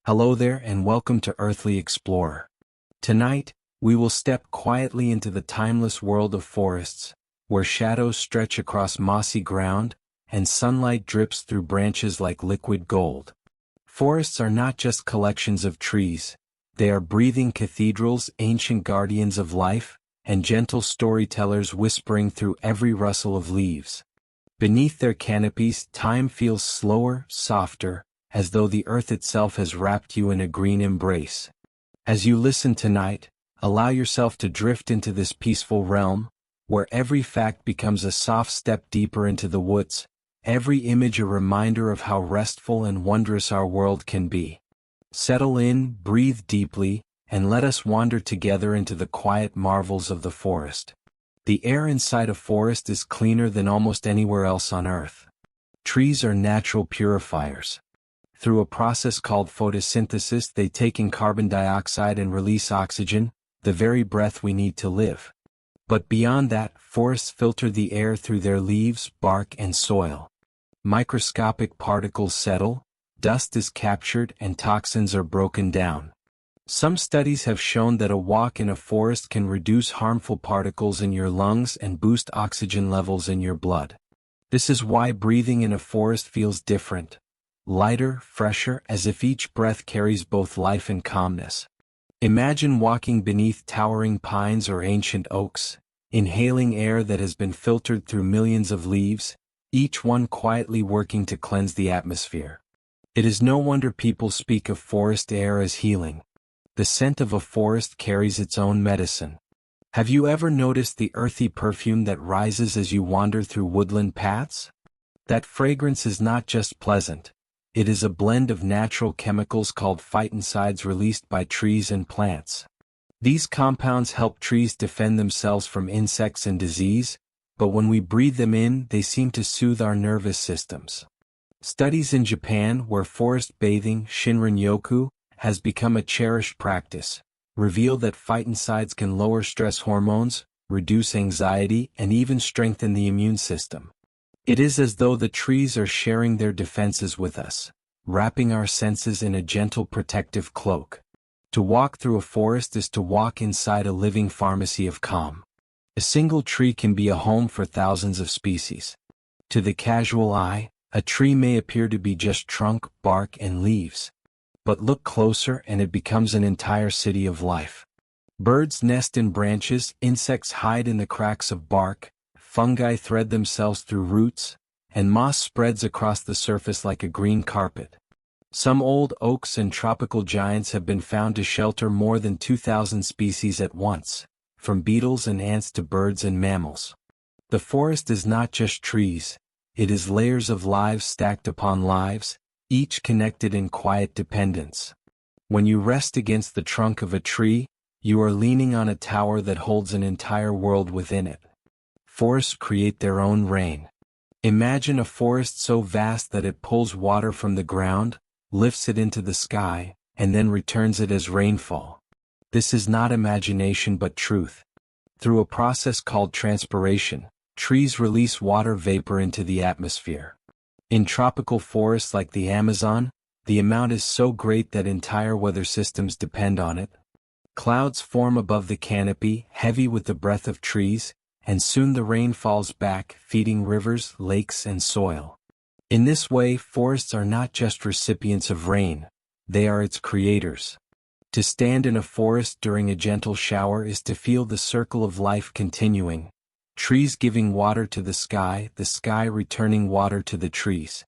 Hello there and welcome to Earthly Explorer. Tonight, we will step quietly into the timeless world of forests, where shadows stretch across mossy ground, and sunlight drips through branches like liquid gold. Forests are not just collections of trees, they are breathing cathedrals, ancient guardians of life, and gentle storytellers whispering through every rustle of leaves. Beneath their canopies, time feels slower, softer, as though the earth itself has wrapped you in a green embrace. As you listen tonight, allow yourself to drift into this peaceful realm, where every fact becomes a soft step deeper into the woods, every image a reminder of how restful and wondrous our world can be. Settle in, breathe deeply, and let us wander together into the quiet marvels of the forest. The air inside a forest is cleaner than almost anywhere else on Earth. Trees are natural purifiers. Through a process called photosynthesis, they take in carbon dioxide and release oxygen, the very breath we need to live. But beyond that, forests filter the air through their leaves, bark, and soil. Microscopic particles settle, dust is captured, and toxins are broken down. Some studies have shown that a walk in a forest can reduce harmful particles in your lungs and boost oxygen levels in your blood. This is why breathing in a forest feels different. Lighter, fresher, as if each breath carries both life and calmness. Imagine walking beneath towering pines or ancient oaks, inhaling air that has been filtered through millions of leaves, each one quietly working to cleanse the atmosphere. It is no wonder people speak of forest air as healing. The scent of a forest carries its own medicine. Have you ever noticed the earthy perfume that rises as you wander through woodland paths? That fragrance is not just pleasant. It is a blend of natural chemicals called phytoncides released by trees and plants. These compounds help trees defend themselves from insects and disease, but when we breathe them in, they seem to soothe our nervous systems. Studies in Japan, where forest bathing, Shinrin-yoku, has become a cherished practice, reveal that phytoncides can lower stress hormones, reduce anxiety, and even strengthen the immune system. It is as though the trees are sharing their defenses with us, wrapping our senses in a gentle protective cloak. To walk through a forest is to walk inside a living pharmacy of calm. A single tree can be a home for thousands of species. To the casual eye, a tree may appear to be just trunk, bark, and leaves. But look closer and it becomes an entire city of life. Birds nest in branches, insects hide in the cracks of bark, fungi thread themselves through roots, and moss spreads across the surface like a green carpet. Some old oaks and tropical giants have been found to shelter more than 2,000 species at once, from beetles and ants to birds and mammals. The forest is not just trees, it is layers of lives stacked upon lives, each connected in quiet dependence. When you rest against the trunk of a tree, you are leaning on a tower that holds an entire world within it. Forests create their own rain. Imagine a forest so vast that it pulls water from the ground, lifts it into the sky, and then returns it as rainfall. This is not imagination but truth. Through a process called transpiration, trees release water vapor into the atmosphere. In tropical forests like the Amazon, the amount is so great that entire weather systems depend on it. Clouds form above the canopy, heavy with the breath of trees, and soon the rain falls back, feeding rivers, lakes, and soil. In this way, forests are not just recipients of rain, they are its creators. To stand in a forest during a gentle shower is to feel the circle of life continuing. Trees giving water to the sky returning water to the trees.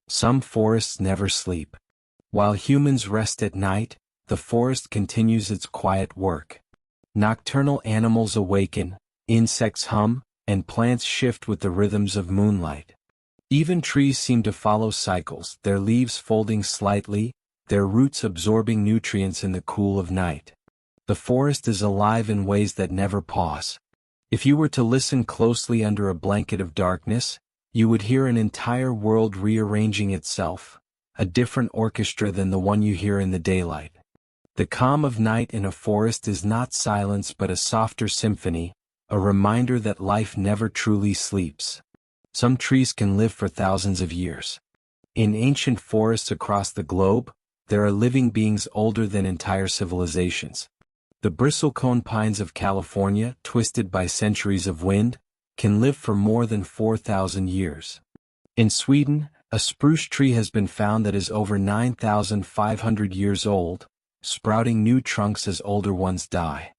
Some forests never sleep. While humans rest at night, the forest continues its quiet work. Nocturnal animals awaken, insects hum, and plants shift with the rhythms of moonlight. Even trees seem to follow cycles, their leaves folding slightly, their roots absorbing nutrients in the cool of night. The forest is alive in ways that never pause. If you were to listen closely under a blanket of darkness, you would hear an entire world rearranging itself, a different orchestra than the one you hear in the daylight. The calm of night in a forest is not silence but a softer symphony, a reminder that life never truly sleeps. Some trees can live for thousands of years. In ancient forests across the globe, there are living beings older than entire civilizations. The bristlecone pines of California, twisted by centuries of wind, can live for more than 4,000 years. In Sweden, a spruce tree has been found that is over 9,500 years old, sprouting new trunks as older ones die.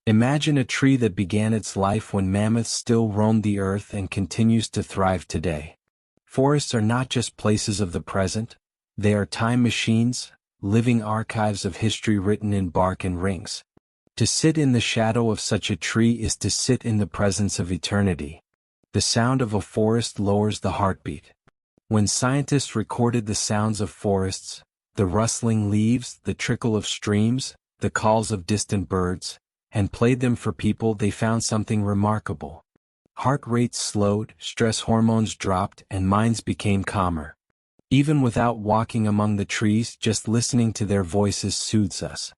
Imagine a tree that began its life when mammoths still roamed the earth and continues to thrive today. Forests are not just places of the present, they are time machines, living archives of history written in bark and rings. To sit in the shadow of such a tree is to sit in the presence of eternity. The sound of a forest lowers the heartbeat. When scientists recorded the sounds of forests, the rustling leaves, the trickle of streams, the calls of distant birds, and played them for people, they found something remarkable. Heart rates slowed, stress hormones dropped, and minds became calmer. Even without walking among the trees, just listening to their voices soothes us.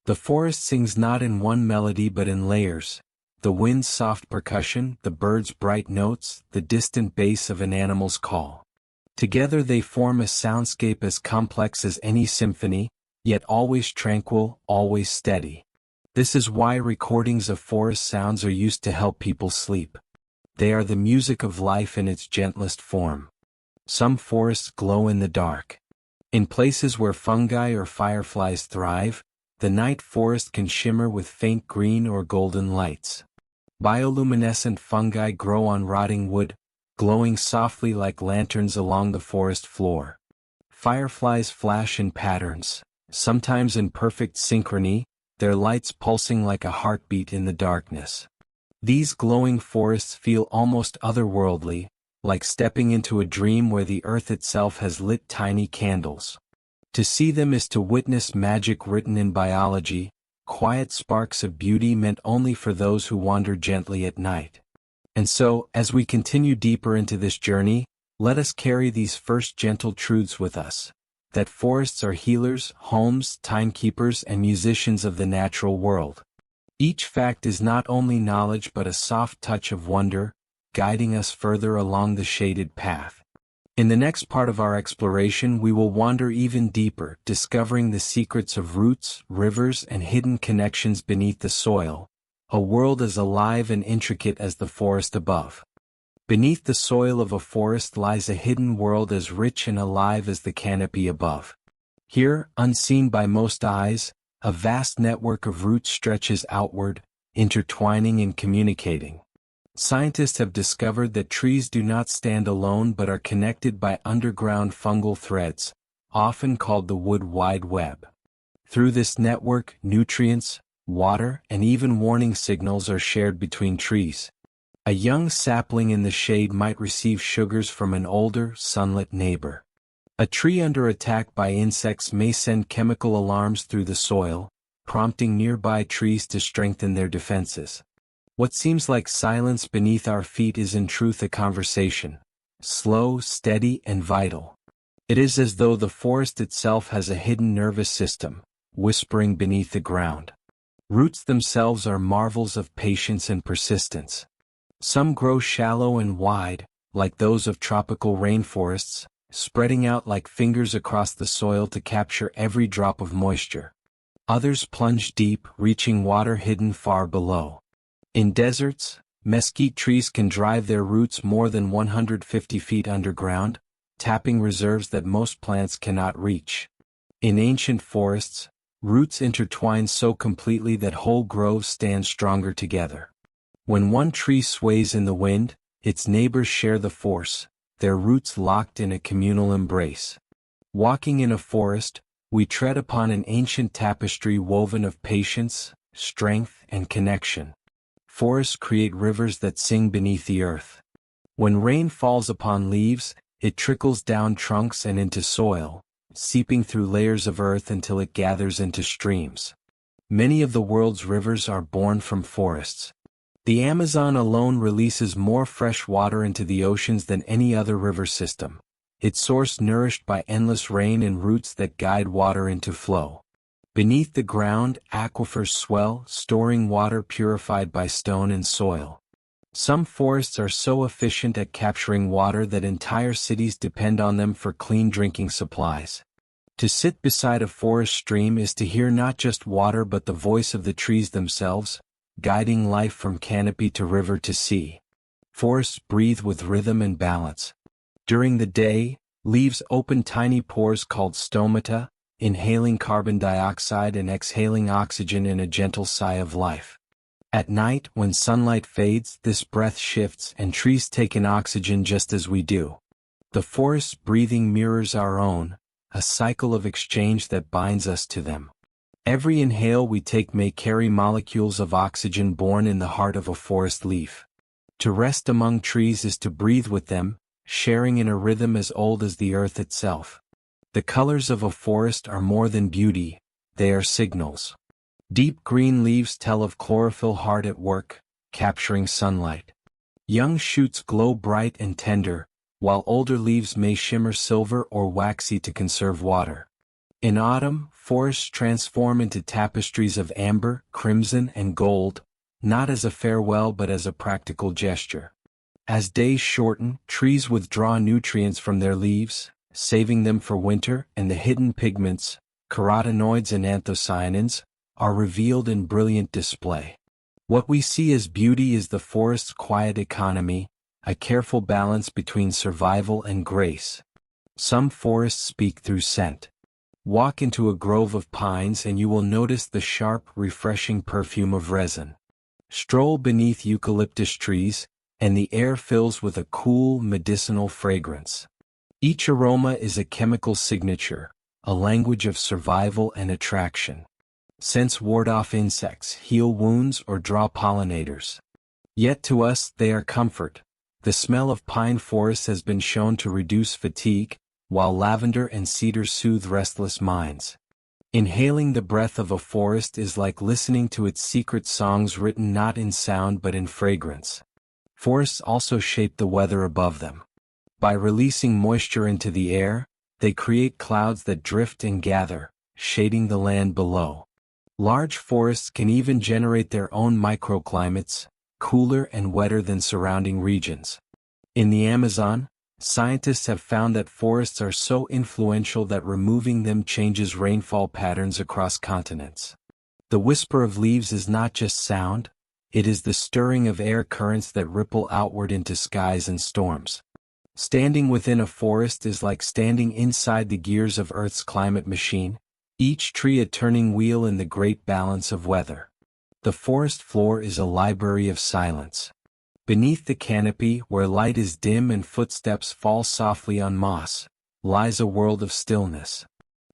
The forest sings not in one melody but in layers, the wind's soft percussion, the bird's bright notes, the distant bass of an animal's call. Together they form a soundscape as complex as any symphony, yet always tranquil, always steady. This is why recordings of forest sounds are used to help people sleep. They are the music of life in its gentlest form. Some forests glow in the dark. In places where fungi or fireflies thrive, the night forest can shimmer with faint green or golden lights. Bioluminescent fungi grow on rotting wood, glowing softly like lanterns along the forest floor. Fireflies flash in patterns, sometimes in perfect synchrony, their lights pulsing like a heartbeat in the darkness. These glowing forests feel almost otherworldly, like stepping into a dream where the earth itself has lit tiny candles. To see them is to witness magic written in biology, quiet sparks of beauty meant only for those who wander gently at night. And so, as we continue deeper into this journey, let us carry these first gentle truths with us, that forests are healers, homes, timekeepers, and musicians of the natural world. Each fact is not only knowledge but a soft touch of wonder, guiding us further along the shaded path. In the next part of our exploration we will wander even deeper, discovering the secrets of roots, rivers, and hidden connections beneath the soil, a world as alive and intricate as the forest above. Beneath the soil of a forest lies a hidden world as rich and alive as the canopy above. Here, unseen by most eyes, a vast network of roots stretches outward, intertwining and communicating. Scientists have discovered that trees do not stand alone but are connected by underground fungal threads, often called the wood wide web. Through this network, nutrients, water, and even warning signals are shared between trees. A young sapling in the shade might receive sugars from an older, sunlit neighbor. A tree under attack by insects may send chemical alarms through the soil, prompting nearby trees to strengthen their defenses. What seems like silence beneath our feet is in truth a conversation, slow, steady, and vital. It is as though the forest itself has a hidden nervous system, whispering beneath the ground. Roots themselves are marvels of patience and persistence. Some grow shallow and wide, like those of tropical rainforests, spreading out like fingers across the soil to capture every drop of moisture. Others plunge deep, reaching water hidden far below. In deserts, mesquite trees can drive their roots more than 150 feet underground, tapping reserves that most plants cannot reach. In ancient forests, roots intertwine so completely that whole groves stand stronger together. When one tree sways in the wind, its neighbors share the force, their roots locked in a communal embrace. Walking in a forest, we tread upon an ancient tapestry woven of patience, strength, and connection. Forests create rivers that sing beneath the earth. When rain falls upon leaves, it trickles down trunks and into soil, seeping through layers of earth until it gathers into streams. Many of the world's rivers are born from forests. The Amazon alone releases more fresh water into the oceans than any other river system, its source nourished by endless rain and roots that guide water into flow. Beneath the ground, aquifers swell, storing water purified by stone and soil. Some forests are so efficient at capturing water that entire cities depend on them for clean drinking supplies. To sit beside a forest stream is to hear not just water but the voice of the trees themselves, guiding life from canopy to river to sea. Forests breathe with rhythm and balance. During the day, leaves open tiny pores called stomata, inhaling carbon dioxide and exhaling oxygen in a gentle sigh of life. At night, when sunlight fades, this breath shifts and trees take in oxygen just as we do. The forest's breathing mirrors our own, a cycle of exchange that binds us to them. Every inhale we take may carry molecules of oxygen born in the heart of a forest leaf. To rest among trees is to breathe with them, sharing in a rhythm as old as the earth itself. The colors of a forest are more than beauty, they are signals. Deep green leaves tell of chlorophyll hard at work, capturing sunlight. Young shoots glow bright and tender, while older leaves may shimmer silver or waxy to conserve water. In autumn, forests transform into tapestries of amber, crimson, and gold, not as a farewell but as a practical gesture. As days shorten, trees withdraw nutrients from their leaves, saving them for winter, and the hidden pigments, carotenoids and anthocyanins, are revealed in brilliant display. What we see as beauty is the forest's quiet economy, a careful balance between survival and grace. Some forests speak through scent. Walk into a grove of pines and you will notice the sharp, refreshing perfume of resin. Stroll beneath eucalyptus trees, and the air fills with a cool, medicinal fragrance. Each aroma is a chemical signature, a language of survival and attraction. Scents ward off insects, heal wounds, or draw pollinators. Yet to us they are comfort. The smell of pine forests has been shown to reduce fatigue, while lavender and cedar soothe restless minds. Inhaling the breath of a forest is like listening to its secret songs written not in sound but in fragrance. Forests also shape the weather above them. By releasing moisture into the air, they create clouds that drift and gather, shading the land below. Large forests can even generate their own microclimates, cooler and wetter than surrounding regions. In the Amazon, scientists have found that forests are so influential that removing them changes rainfall patterns across continents. The whisper of leaves is not just sound, it is the stirring of air currents that ripple outward into skies and storms. Standing within a forest is like standing inside the gears of Earth's climate machine, each tree a turning wheel in the great balance of weather. The forest floor is a library of silence. Beneath the canopy, where light is dim and footsteps fall softly on moss, lies a world of stillness.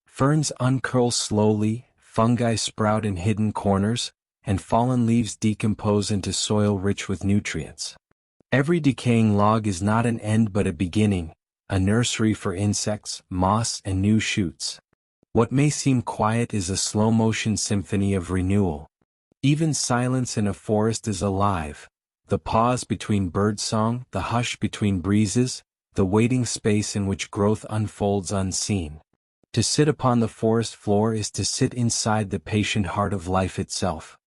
Ferns uncurl slowly, fungi sprout in hidden corners, and fallen leaves decompose into soil rich with nutrients. Every decaying log is not an end but a beginning, a nursery for insects, moss, and new shoots. What may seem quiet is a slow-motion symphony of renewal. Even silence in a forest is alive. The pause between birdsong, the hush between breezes, the waiting space in which growth unfolds unseen. To sit upon the forest floor is to sit inside the patient heart of life itself.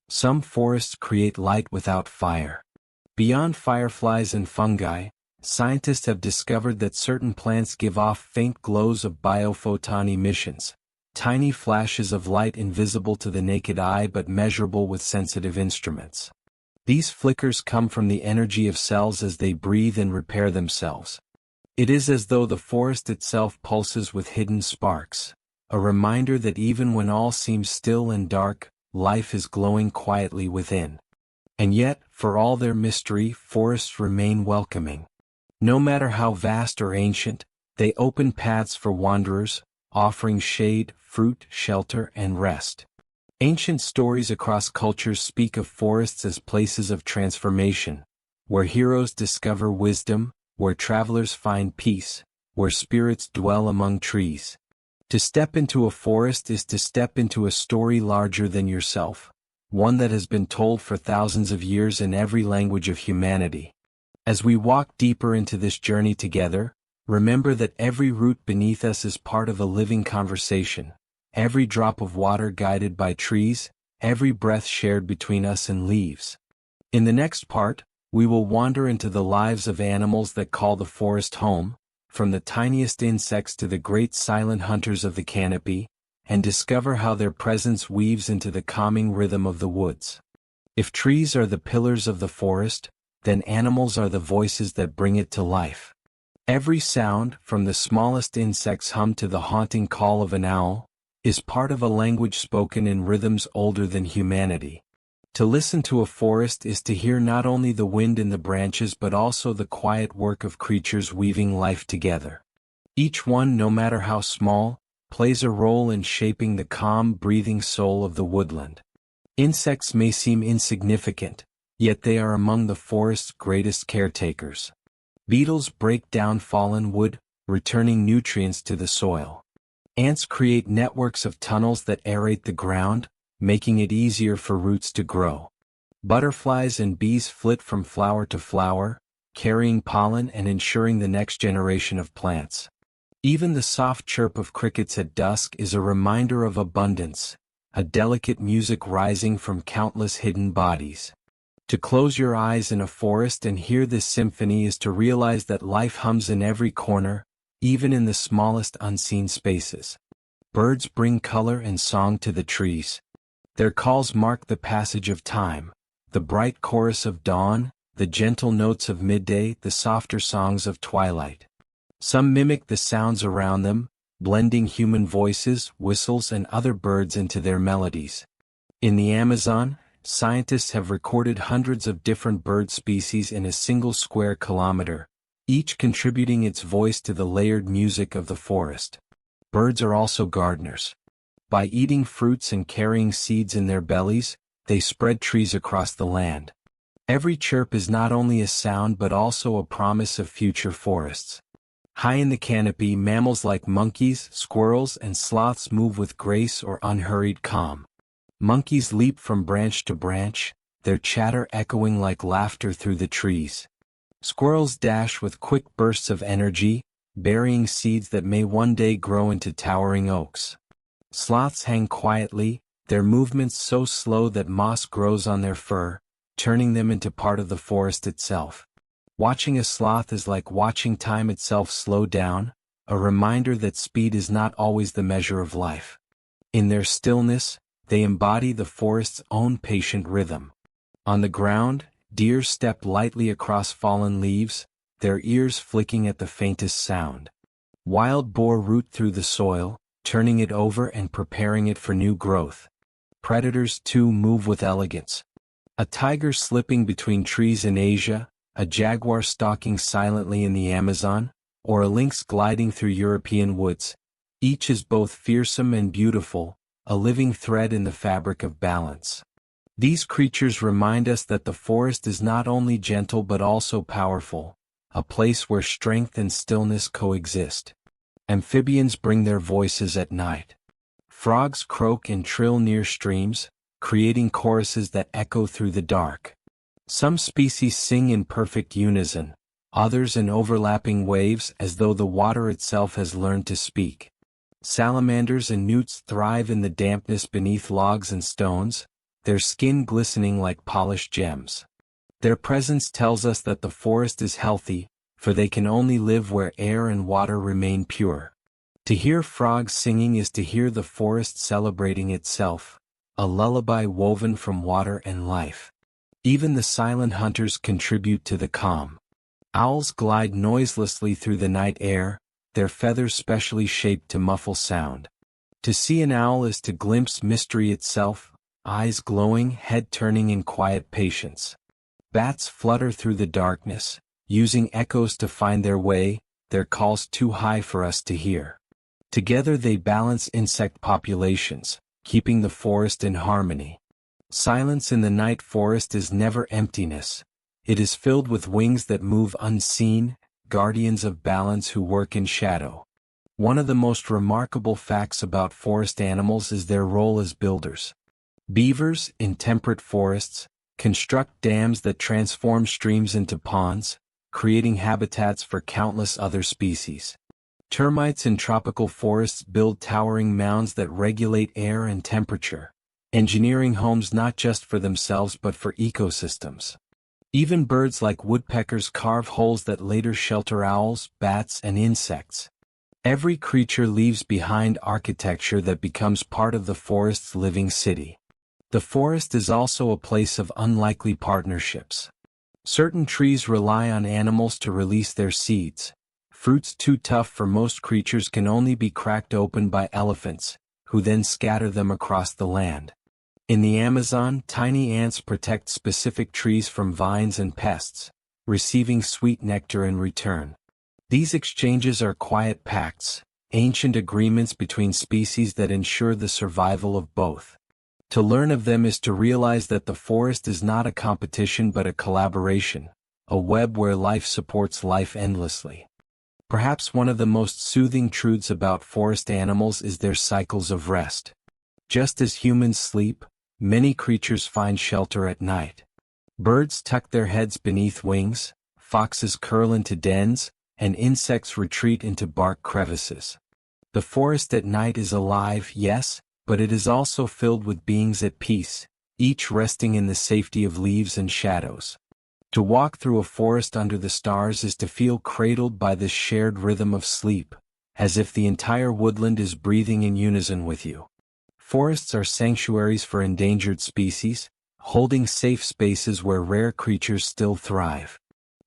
Some forests create light without fire. Beyond fireflies and fungi, scientists have discovered that certain plants give off faint glows of biophoton emissions, tiny flashes of light invisible to the naked eye but measurable with sensitive instruments. These flickers come from the energy of cells as they breathe and repair themselves. It is as though the forest itself pulses with hidden sparks, a reminder that even when all seems still and dark, life is glowing quietly within. And yet, for all their mystery, forests remain welcoming. No matter how vast or ancient, they open paths for wanderers, offering shade, fruit, shelter, and rest. Ancient stories across cultures speak of forests as places of transformation, where heroes discover wisdom, where travelers find peace, where spirits dwell among trees. To step into a forest is to step into a story larger than yourself, one that has been told for thousands of years in every language of humanity. As we walk deeper into this journey together, remember that every root beneath us is part of a living conversation, every drop of water guided by trees, every breath shared between us and leaves. In the next part, we will wander into the lives of animals that call the forest home, from the tiniest insects to the great silent hunters of the canopy, and discover how their presence weaves into the calming rhythm of the woods. If trees are the pillars of the forest, then animals are the voices that bring it to life. Every sound, from the smallest insect's hum to the haunting call of an owl, is part of a language spoken in rhythms older than humanity. To listen to a forest is to hear not only the wind in the branches but also the quiet work of creatures weaving life together. Each one, no matter how small, plays a role in shaping the calm, breathing soul of the woodland. Insects may seem insignificant, yet they are among the forest's greatest caretakers. Beetles break down fallen wood, returning nutrients to the soil. Ants create networks of tunnels that aerate the ground, making it easier for roots to grow. Butterflies and bees flit from flower to flower, carrying pollen and ensuring the next generation of plants. Even the soft chirp of crickets at dusk is a reminder of abundance, a delicate music rising from countless hidden bodies. To close your eyes in a forest and hear this symphony is to realize that life hums in every corner, even in the smallest unseen spaces. Birds bring color and song to the trees. Their calls mark the passage of time, the bright chorus of dawn, the gentle notes of midday, the softer songs of twilight. Some mimic the sounds around them, blending human voices, whistles, and other birds into their melodies. In the Amazon, scientists have recorded hundreds of different bird species in a single square kilometer, each contributing its voice to the layered music of the forest. Birds are also gardeners. By eating fruits and carrying seeds in their bellies, they spread trees across the land. Every chirp is not only a sound but also a promise of future forests. High in the canopy, mammals like monkeys, squirrels, and sloths move with grace or unhurried calm. Monkeys leap from branch to branch, their chatter echoing like laughter through the trees. Squirrels dash with quick bursts of energy, burying seeds that may one day grow into towering oaks. Sloths hang quietly, their movements so slow that moss grows on their fur, turning them into part of the forest itself. Watching a sloth is like watching time itself slow down, a reminder that speed is not always the measure of life. In their stillness, they embody the forest's own patient rhythm. On the ground, deer step lightly across fallen leaves, their ears flicking at the faintest sound. Wild boar root through the soil, turning it over and preparing it for new growth. Predators too move with elegance. A tiger slipping between trees in Asia, a jaguar stalking silently in the Amazon, or a lynx gliding through European woods. Each is both fearsome and beautiful, a living thread in the fabric of balance. These creatures remind us that the forest is not only gentle but also powerful, a place where strength and stillness coexist. Amphibians bring their voices at night. Frogs croak and trill near streams, creating choruses that echo through the dark. Some species sing in perfect unison, others in overlapping waves as though the water itself has learned to speak. Salamanders and newts thrive in the dampness beneath logs and stones, their skin glistening like polished gems. Their presence tells us that the forest is healthy, for they can only live where air and water remain pure. To hear frogs singing is to hear the forest celebrating itself, a lullaby woven from water and life. Even the silent hunters contribute to the calm. Owls glide noiselessly through the night air, their feathers specially shaped to muffle sound. To see an owl is to glimpse mystery itself, eyes glowing, head turning in quiet patience. Bats flutter through the darkness, using echoes to find their way, their calls too high for us to hear. Together they balance insect populations, keeping the forest in harmony. Silence in the night forest is never emptiness. It is filled with wings that move unseen, guardians of balance who work in shadow. One of the most remarkable facts about forest animals is their role as builders. Beavers, in temperate forests, construct dams that transform streams into ponds, creating habitats for countless other species. Termites in tropical forests build towering mounds that regulate air and temperature, engineering homes not just for themselves but for ecosystems. Even birds like woodpeckers carve holes that later shelter owls, bats, and insects. Every creature leaves behind architecture that becomes part of the forest's living city. The forest is also a place of unlikely partnerships. Certain trees rely on animals to release their seeds. Fruits too tough for most creatures can only be cracked open by elephants, who then scatter them across the land. In the Amazon, tiny ants protect specific trees from vines and pests, receiving sweet nectar in return. These exchanges are quiet pacts, ancient agreements between species that ensure the survival of both. To learn of them is to realize that the forest is not a competition but a collaboration, a web where life supports life endlessly. Perhaps one of the most soothing truths about forest animals is their cycles of rest. Just as humans sleep, many creatures find shelter at night. Birds tuck their heads beneath wings, foxes curl into dens, and insects retreat into bark crevices. The forest at night is alive, yes, but it is also filled with beings at peace, each resting in the safety of leaves and shadows. To walk through a forest under the stars is to feel cradled by this shared rhythm of sleep, as if the entire woodland is breathing in unison with you. Forests are sanctuaries for endangered species, holding safe spaces where rare creatures still thrive.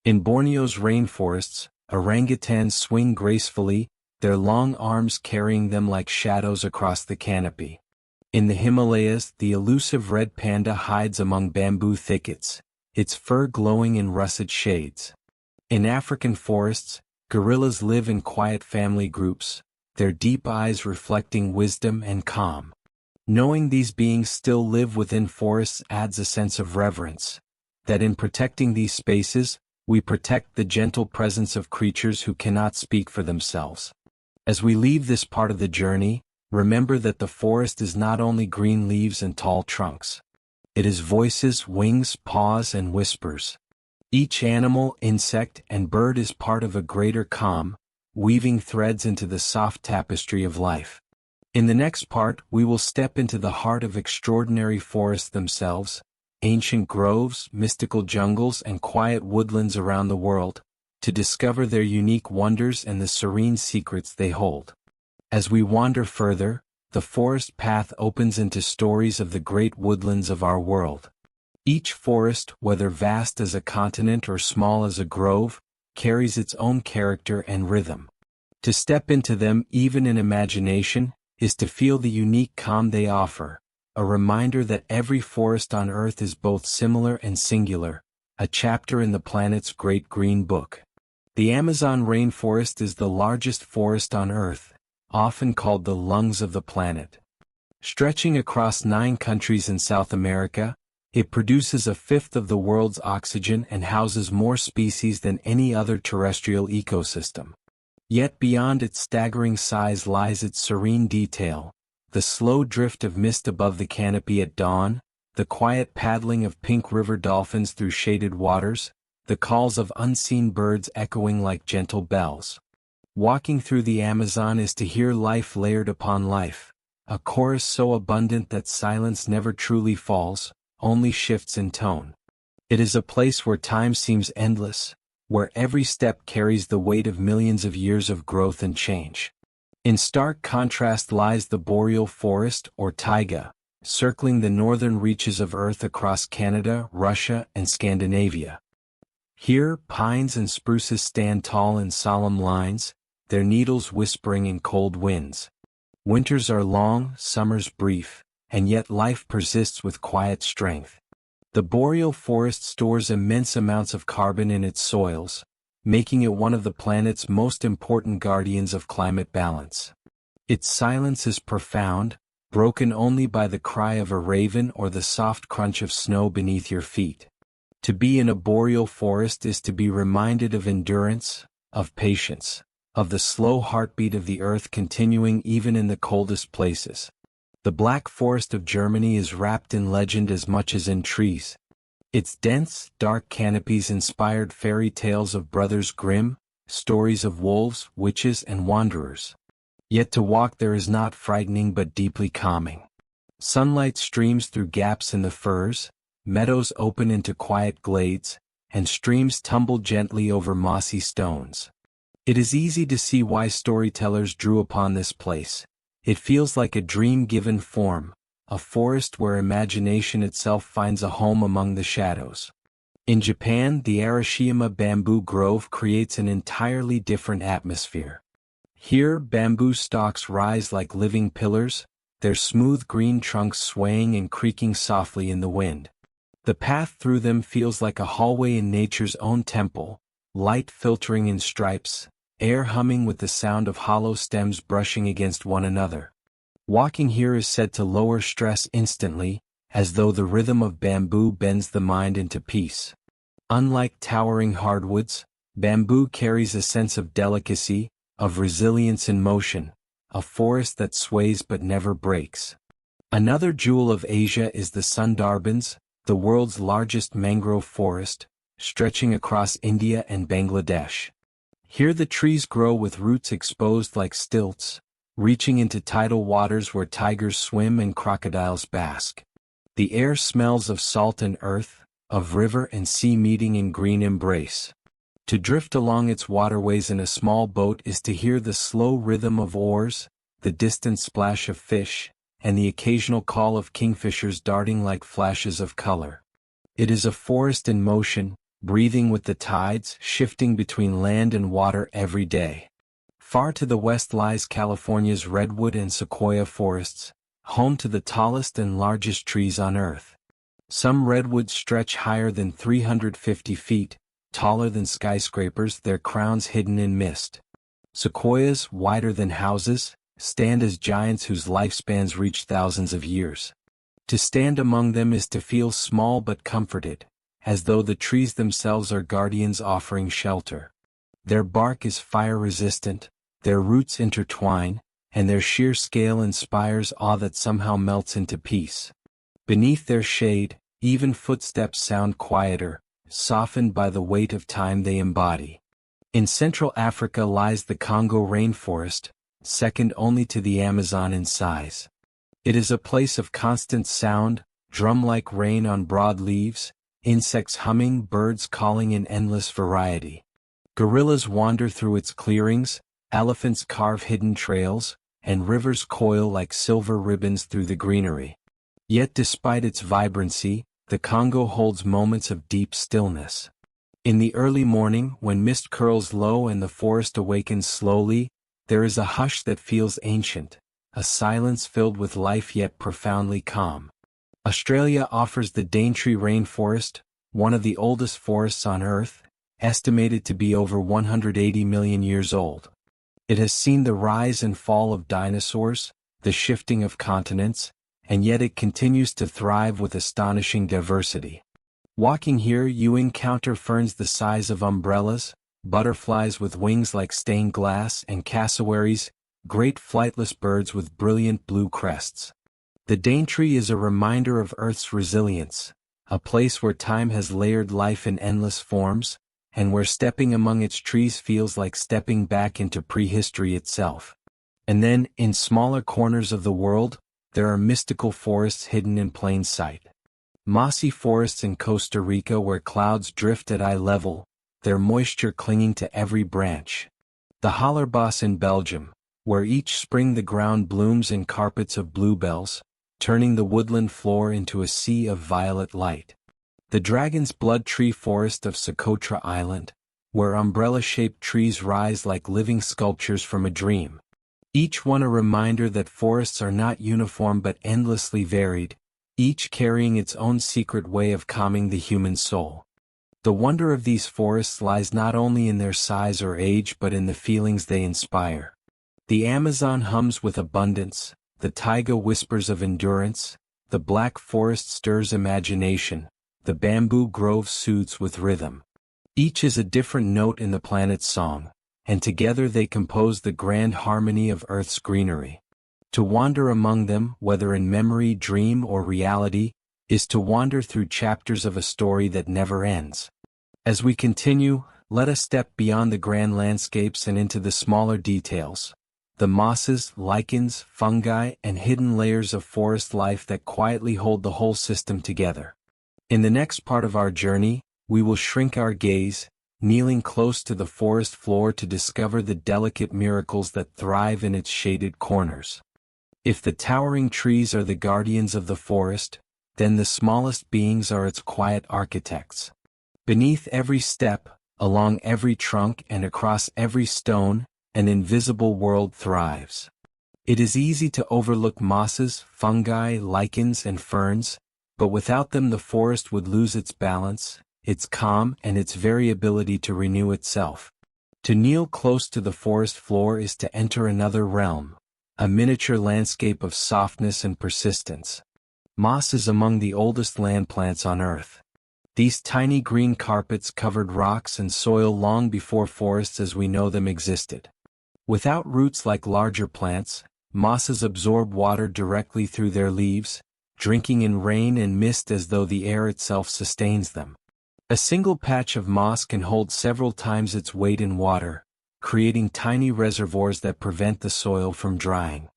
In Borneo's rainforests, orangutans swing gracefully, their long arms carrying them like shadows across the canopy. In the Himalayas, the elusive red panda hides among bamboo thickets, its fur glowing in russet shades. In African forests, gorillas live in quiet family groups, their deep eyes reflecting wisdom and calm. Knowing these beings still live within forests adds a sense of reverence, that in protecting these spaces, we protect the gentle presence of creatures who cannot speak for themselves. As we leave this part of the journey, remember that the forest is not only green leaves and tall trunks. It is voices, wings, paws, and whispers. Each animal, insect, and bird is part of a greater calm, weaving threads into the soft tapestry of life. In the next part, we will step into the heart of extraordinary forests themselves, ancient groves, mystical jungles, and quiet woodlands around the world, to discover their unique wonders and the serene secrets they hold. As we wander further, the forest path opens into stories of the great woodlands of our world. Each forest, whether vast as a continent or small as a grove, carries its own character and rhythm. To step into them, even in imagination, is to feel the unique calm they offer, a reminder that every forest on Earth is both similar and singular, a chapter in the planet's great green book. The Amazon rainforest is the largest forest on Earth, often called the lungs of the planet. Stretching across 9 countries in South America, it produces a fifth of the world's oxygen and houses more species than any other terrestrial ecosystem. Yet beyond its staggering size lies its serene detail, the slow drift of mist above the canopy at dawn, the quiet paddling of pink river dolphins through shaded waters, the calls of unseen birds echoing like gentle bells. Walking through the Amazon is to hear life layered upon life, a chorus so abundant that silence never truly falls, only shifts in tone. It is a place where time seems endless, where every step carries the weight of millions of years of growth and change. In stark contrast lies the boreal forest, or taiga, circling the northern reaches of Earth across Canada, Russia, and Scandinavia. Here, pines and spruces stand tall in solemn lines, their needles whispering in cold winds. Winters are long, summers brief, and yet life persists with quiet strength. The boreal forest stores immense amounts of carbon in its soils, making it one of the planet's most important guardians of climate balance. Its silence is profound, broken only by the cry of a raven or the soft crunch of snow beneath your feet. To be in a boreal forest is to be reminded of endurance, of patience, of the slow heartbeat of the earth continuing even in the coldest places. The Black Forest of Germany is wrapped in legend as much as in trees. Its dense, dark canopies inspired fairy tales of Brothers Grimm, stories of wolves, witches, and wanderers. Yet to walk there is not frightening but deeply calming. Sunlight streams through gaps in the firs, meadows open into quiet glades, and streams tumble gently over mossy stones. It is easy to see why storytellers drew upon this place. It feels like a dream given form, a forest where imagination itself finds a home among the shadows. In Japan, the Arashiyama bamboo grove creates an entirely different atmosphere. Here, bamboo stalks rise like living pillars, their smooth green trunks swaying and creaking softly in the wind. The path through them feels like a hallway in nature's own temple, light filtering in stripes, air humming with the sound of hollow stems brushing against one another. Walking here is said to lower stress instantly, as though the rhythm of bamboo bends the mind into peace. Unlike towering hardwoods, bamboo carries a sense of delicacy, of resilience in motion, a forest that sways but never breaks. Another jewel of Asia is the Sundarbans, the world's largest mangrove forest, stretching across India and Bangladesh. Here the trees grow with roots exposed like stilts, reaching into tidal waters where tigers swim and crocodiles bask. The air smells of salt and earth, of river and sea meeting in green embrace. To drift along its waterways in a small boat is to hear the slow rhythm of oars, the distant splash of fish, and the occasional call of kingfishers darting like flashes of color. It is a forest in motion, breathing with the tides, shifting between land and water every day. Far to the west lies California's redwood and sequoia forests, home to the tallest and largest trees on Earth. Some redwoods stretch higher than 350 feet, taller than skyscrapers, their crowns hidden in mist. Sequoias, wider than houses, stand as giants whose lifespans reach thousands of years. To stand among them is to feel small but comforted, as though the trees themselves are guardians offering shelter. Their bark is fire-resistant, their roots intertwine, and their sheer scale inspires awe that somehow melts into peace. Beneath their shade, even footsteps sound quieter, softened by the weight of time they embody. In Central Africa lies the Congo rainforest, second only to the Amazon in size. It is a place of constant sound, drum-like rain on broad leaves, insects humming, birds calling in endless variety. Gorillas wander through its clearings, elephants carve hidden trails, and rivers coil like silver ribbons through the greenery. Yet despite its vibrancy, the Congo holds moments of deep stillness. In the early morning, when mist curls low and the forest awakens slowly, there is a hush that feels ancient, a silence filled with life yet profoundly calm. Australia offers the Daintree rainforest, one of the oldest forests on Earth, estimated to be over 180 million years old. It has seen the rise and fall of dinosaurs, the shifting of continents, and yet it continues to thrive with astonishing diversity. Walking here you encounter ferns the size of umbrellas, butterflies with wings like stained glass, and cassowaries, great flightless birds with brilliant blue crests. The Daintree is a reminder of Earth's resilience, a place where time has layered life in endless forms, and where stepping among its trees feels like stepping back into prehistory itself. And then, in smaller corners of the world, there are mystical forests hidden in plain sight. Mossy forests in Costa Rica where clouds drift at eye level, their moisture clinging to every branch. The Hallerbos in Belgium, where each spring the ground blooms in carpets of bluebells, turning the woodland floor into a sea of violet light. The Dragon's Blood Tree Forest of Socotra Island, where umbrella-shaped trees rise like living sculptures from a dream. Each one a reminder that forests are not uniform but endlessly varied, each carrying its own secret way of calming the human soul. The wonder of these forests lies not only in their size or age but in the feelings they inspire. The Amazon hums with abundance, the taiga whispers of endurance, the Black Forest stirs imagination, the bamboo grove soothes with rhythm. Each is a different note in the planet's song, and together they compose the grand harmony of Earth's greenery. To wander among them, whether in memory, dream, or reality, is to wander through chapters of a story that never ends. As we continue, let us step beyond the grand landscapes and into the smaller details, the mosses, lichens, fungi, and hidden layers of forest life that quietly hold the whole system together. In the next part of our journey, we will shrink our gaze, kneeling close to the forest floor to discover the delicate miracles that thrive in its shaded corners. If the towering trees are the guardians of the forest, then the smallest beings are its quiet architects. Beneath every step, along every trunk and across every stone, an invisible world thrives. It is easy to overlook mosses, fungi, lichens, and ferns, but without them the forest would lose its balance, its calm, and its very ability to renew itself. To kneel close to the forest floor is to enter another realm, a miniature landscape of softness and persistence. Moss is among the oldest land plants on Earth. These tiny green carpets covered rocks and soil long before forests as we know them existed. Without roots like larger plants, mosses absorb water directly through their leaves, drinking in rain and mist as though the air itself sustains them. A single patch of moss can hold several times its weight in water, creating tiny reservoirs that prevent the soil from drying.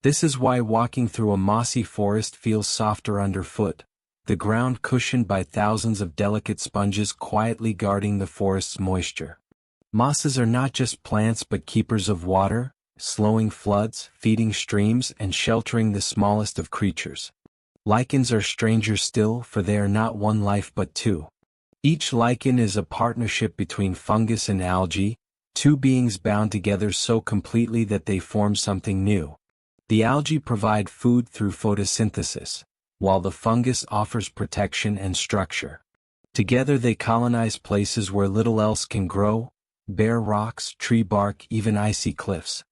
This is why walking through a mossy forest feels softer underfoot, the ground cushioned by thousands of delicate sponges quietly guarding the forest's moisture. Mosses are not just plants but keepers of water, slowing floods, feeding streams, and sheltering the smallest of creatures. Lichens are strangers still, for they are not one life but two. Each lichen is a partnership between fungus and algae, two beings bound together so completely that they form something new. The algae provide food through photosynthesis, while the fungus offers protection and structure. Together they colonize places where little else can grow, bare rocks, tree bark, even icy cliffs.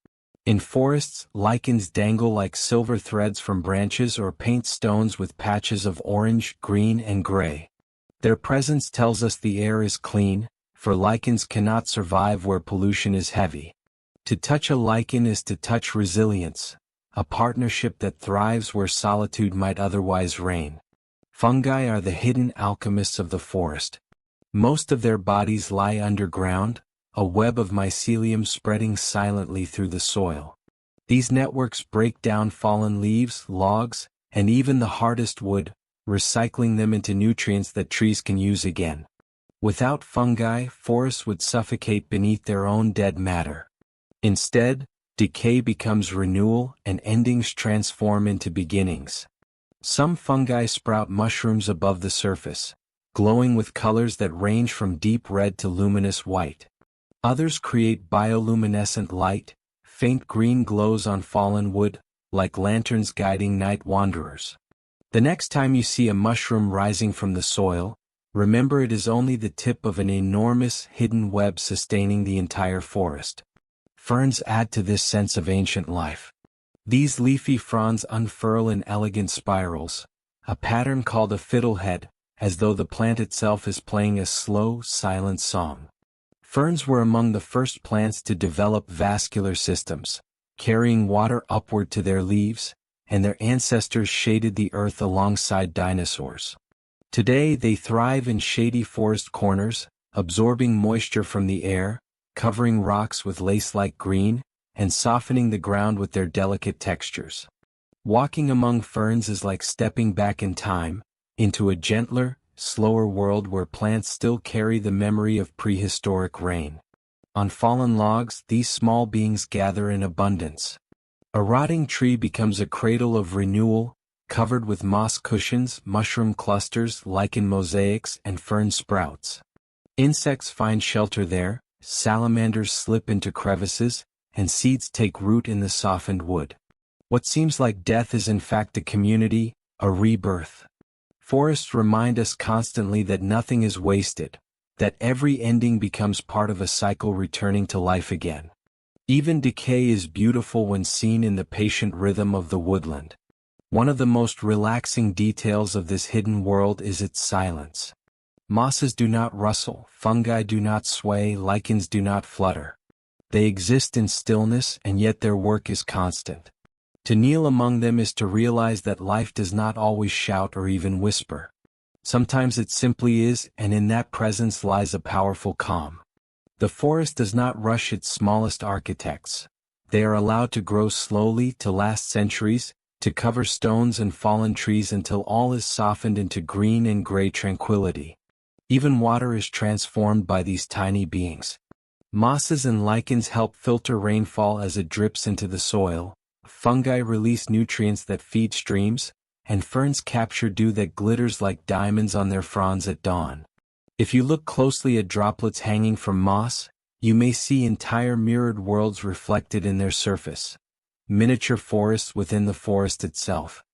In forests, lichens dangle like silver threads from branches or paint stones with patches of orange, green, and gray. Their presence tells us the air is clean, for lichens cannot survive where pollution is heavy. To touch a lichen is to touch resilience, a partnership that thrives where solitude might otherwise reign. Fungi are the hidden alchemists of the forest. Most of their bodies lie underground, a web of mycelium spreading silently through the soil. These networks break down fallen leaves, logs, and even the hardest wood, recycling them into nutrients that trees can use again. Without fungi, forests would suffocate beneath their own dead matter. Instead, decay becomes renewal and endings transform into beginnings. Some fungi sprout mushrooms above the surface, glowing with colors that range from deep red to luminous white. Others create bioluminescent light, faint green glows on fallen wood, like lanterns guiding night wanderers. The next time you see a mushroom rising from the soil, remember it is only the tip of an enormous hidden web sustaining the entire forest. Ferns add to this sense of ancient life. These leafy fronds unfurl in elegant spirals, a pattern called a fiddlehead, as though the plant itself is playing a slow, silent song. Ferns were among the first plants to develop vascular systems, carrying water upward to their leaves, and their ancestors shaded the earth alongside dinosaurs. Today they thrive in shady forest corners, absorbing moisture from the air, covering rocks with lace-like green, and softening the ground with their delicate textures. Walking among ferns is like stepping back in time, into a gentler, slower world where plants still carry the memory of prehistoric rain. On fallen logs, these small beings gather in abundance. A rotting tree becomes a cradle of renewal, covered with moss cushions, mushroom clusters, lichen mosaics, and fern sprouts. Insects find shelter there, salamanders slip into crevices, and seeds take root in the softened wood. What seems like death is in fact a community, a rebirth. Forests remind us constantly that nothing is wasted, that every ending becomes part of a cycle returning to life again. Even decay is beautiful when seen in the patient rhythm of the woodland. One of the most relaxing details of this hidden world is its silence. Mosses do not rustle, fungi do not sway, lichens do not flutter. They exist in stillness, and yet their work is constant. To kneel among them is to realize that life does not always shout or even whisper. Sometimes it simply is, and in that presence lies a powerful calm. The forest does not rush its smallest architects. They are allowed to grow slowly, to last centuries, to cover stones and fallen trees until all is softened into green and gray tranquility. Even water is transformed by these tiny beings. Mosses and lichens help filter rainfall as it drips into the soil, fungi release nutrients that feed streams, and ferns capture dew that glitters like diamonds on their fronds at dawn. If you look closely at droplets hanging from moss, you may see entire mirrored worlds reflected in their surface. Miniature forests within the forest itself.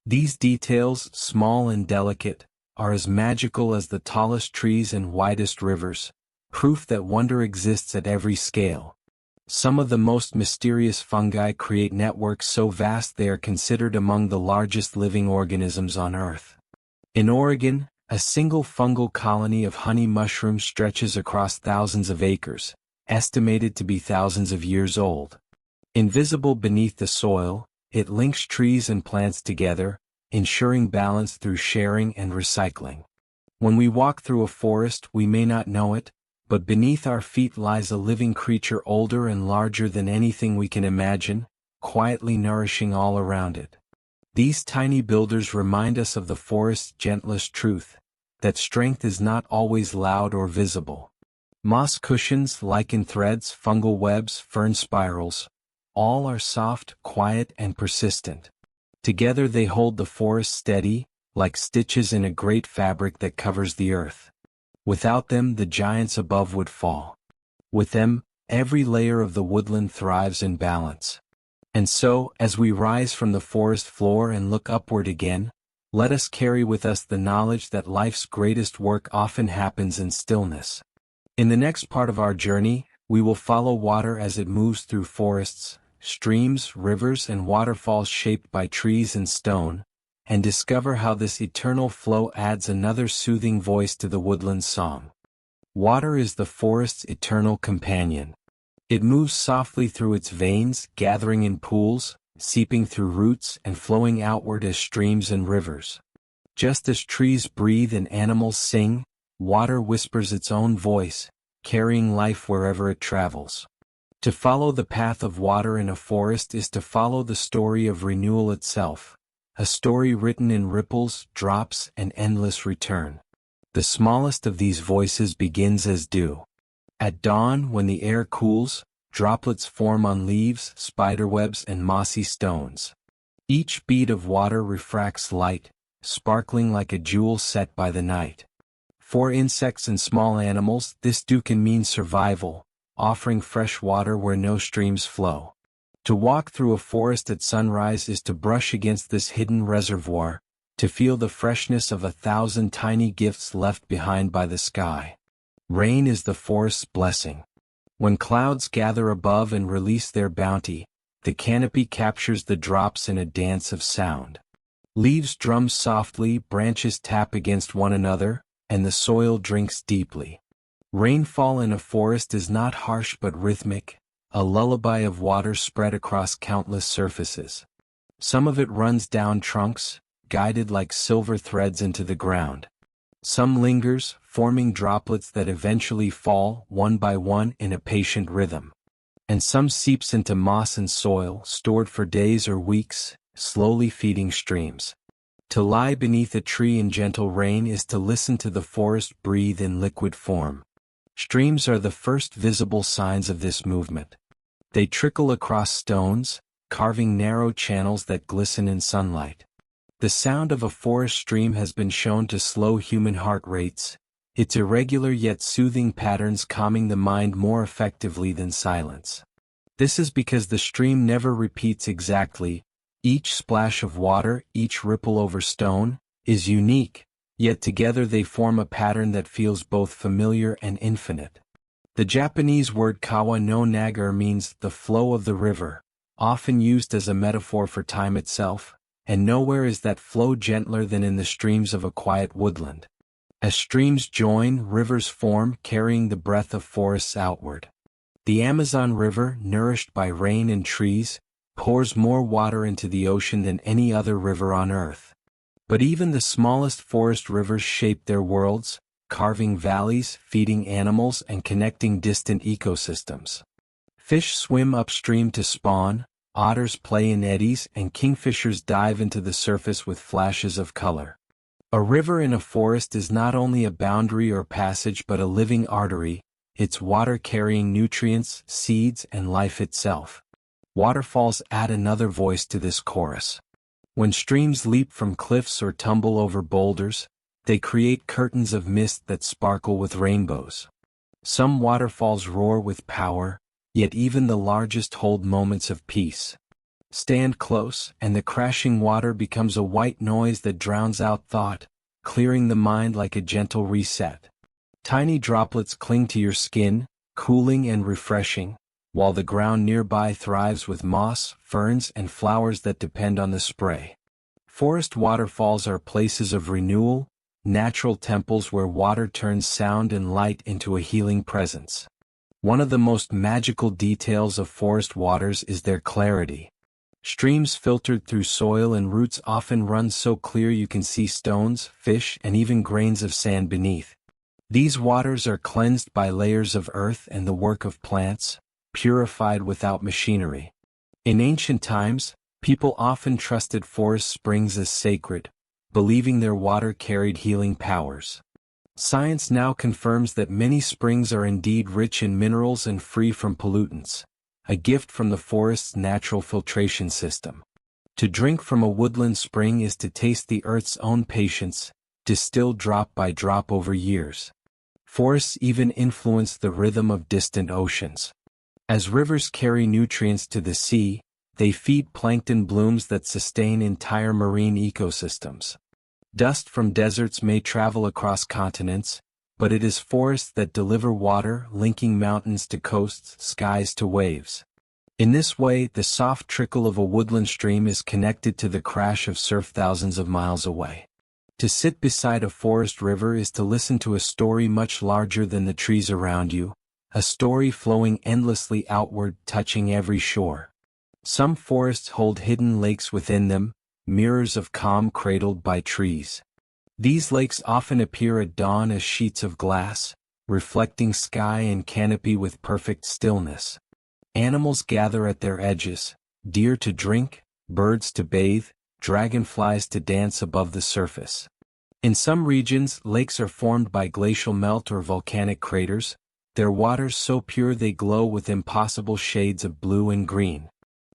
These details, small and delicate, are as magical as the tallest trees and widest rivers, proof that wonder exists at every scale. Some of the most mysterious fungi create networks so vast they are considered among the largest living organisms on Earth. In Oregon, a single fungal colony of honey mushrooms stretches across thousands of acres, estimated to be thousands of years old. Invisible beneath the soil, it links trees and plants together, ensuring balance through sharing and recycling. When we walk through a forest, we may not know it, but beneath our feet lies a living creature older and larger than anything we can imagine, quietly nourishing all around it. These tiny builders remind us of the forest's gentlest truth, that strength is not always loud or visible. Moss cushions, lichen threads, fungal webs, fern spirals, all are soft, quiet, and persistent. Together they hold the forest steady, like stitches in a great fabric that covers the earth. Without them, the giants above would fall. With them, every layer of the woodland thrives in balance. And so, as we rise from the forest floor and look upward again, let us carry with us the knowledge that life's greatest work often happens in stillness. In the next part of our journey, we will follow water as it moves through forests, streams, rivers, and waterfalls shaped by trees and stone, and discover how this eternal flow adds another soothing voice to the woodland song. Water is the forest's eternal companion. It moves softly through its veins, gathering in pools, seeping through roots, and flowing outward as streams and rivers. Just as trees breathe and animals sing, water whispers its own voice, carrying life wherever it travels. To follow the path of water in a forest is to follow the story of renewal itself, a story written in ripples, drops, and endless return. The smallest of these voices begins as dew. At dawn, when the air cools, droplets form on leaves, spiderwebs, and mossy stones. Each bead of water refracts light, sparkling like a jewel set by the night. For insects and small animals, this dew can mean survival, offering fresh water where no streams flow. To walk through a forest at sunrise is to brush against this hidden reservoir, to feel the freshness of 1,000 tiny gifts left behind by the sky. Rain is the forest's blessing. When clouds gather above and release their bounty, the canopy captures the drops in a dance of sound. Leaves drum softly, branches tap against one another, and the soil drinks deeply. Rainfall in a forest is not harsh but rhythmic, a lullaby of water spread across countless surfaces. Some of it runs down trunks, guided like silver threads into the ground. Some lingers, forming droplets that eventually fall, one by one, in a patient rhythm. And some seeps into moss and soil, stored for days or weeks, slowly feeding streams. To lie beneath a tree in gentle rain is to listen to the forest breathe in liquid form. Streams are the first visible signs of this movement. They trickle across stones, carving narrow channels that glisten in sunlight. The sound of a forest stream has been shown to slow human heart rates, its irregular yet soothing patterns calming the mind more effectively than silence. This is because the stream never repeats exactly. Each splash of water, each ripple over stone, is unique, yet together they form a pattern that feels both familiar and infinite. The Japanese word kawa no nagar means the flow of the river, often used as a metaphor for time itself, and nowhere is that flow gentler than in the streams of a quiet woodland. As streams join, rivers form, carrying the breath of forests outward. The Amazon River, nourished by rain and trees, pours more water into the ocean than any other river on Earth. But even the smallest forest rivers shape their worlds, carving valleys, feeding animals, and connecting distant ecosystems. Fish swim upstream to spawn, otters play in eddies, and kingfishers dive into the surface with flashes of color. A river in a forest is not only a boundary or passage but a living artery, its water carrying nutrients, seeds, and life itself. Waterfalls add another voice to this chorus. When streams leap from cliffs or tumble over boulders, they create curtains of mist that sparkle with rainbows. Some waterfalls roar with power, yet even the largest hold moments of peace. Stand close, and the crashing water becomes a white noise that drowns out thought, clearing the mind like a gentle reset. Tiny droplets cling to your skin, cooling and refreshing, while the ground nearby thrives with moss, ferns, and flowers that depend on the spray. Forest waterfalls are places of renewal, natural temples where water turns sound and light into a healing presence. One of the most magical details of forest waters is their clarity. Streams filtered through soil and roots often run so clear you can see stones, fish, and even grains of sand beneath. These waters are cleansed by layers of earth and the work of plants, purified without machinery. In ancient times, people often trusted forest springs as sacred, believing their water carried healing powers. Science now confirms that many springs are indeed rich in minerals and free from pollutants, a gift from the forest's natural filtration system. To drink from a woodland spring is to taste the earth's own patience, distilled drop by drop over years. Forests even influence the rhythm of distant oceans. As rivers carry nutrients to the sea, they feed plankton blooms that sustain entire marine ecosystems. Dust from deserts may travel across continents, but it is forests that deliver water, linking mountains to coasts, skies to waves. In this way, the soft trickle of a woodland stream is connected to the crash of surf thousands of miles away. To sit beside a forest river is to listen to a story much larger than the trees around you, a story flowing endlessly outward, touching every shore. Some forests hold hidden lakes within them, mirrors of calm cradled by trees. These lakes often appear at dawn as sheets of glass, reflecting sky and canopy with perfect stillness. Animals gather at their edges, deer to drink, birds to bathe, dragonflies to dance above the surface. In some regions, lakes are formed by glacial melt or volcanic craters, their waters so pure they glow with impossible shades of blue and green.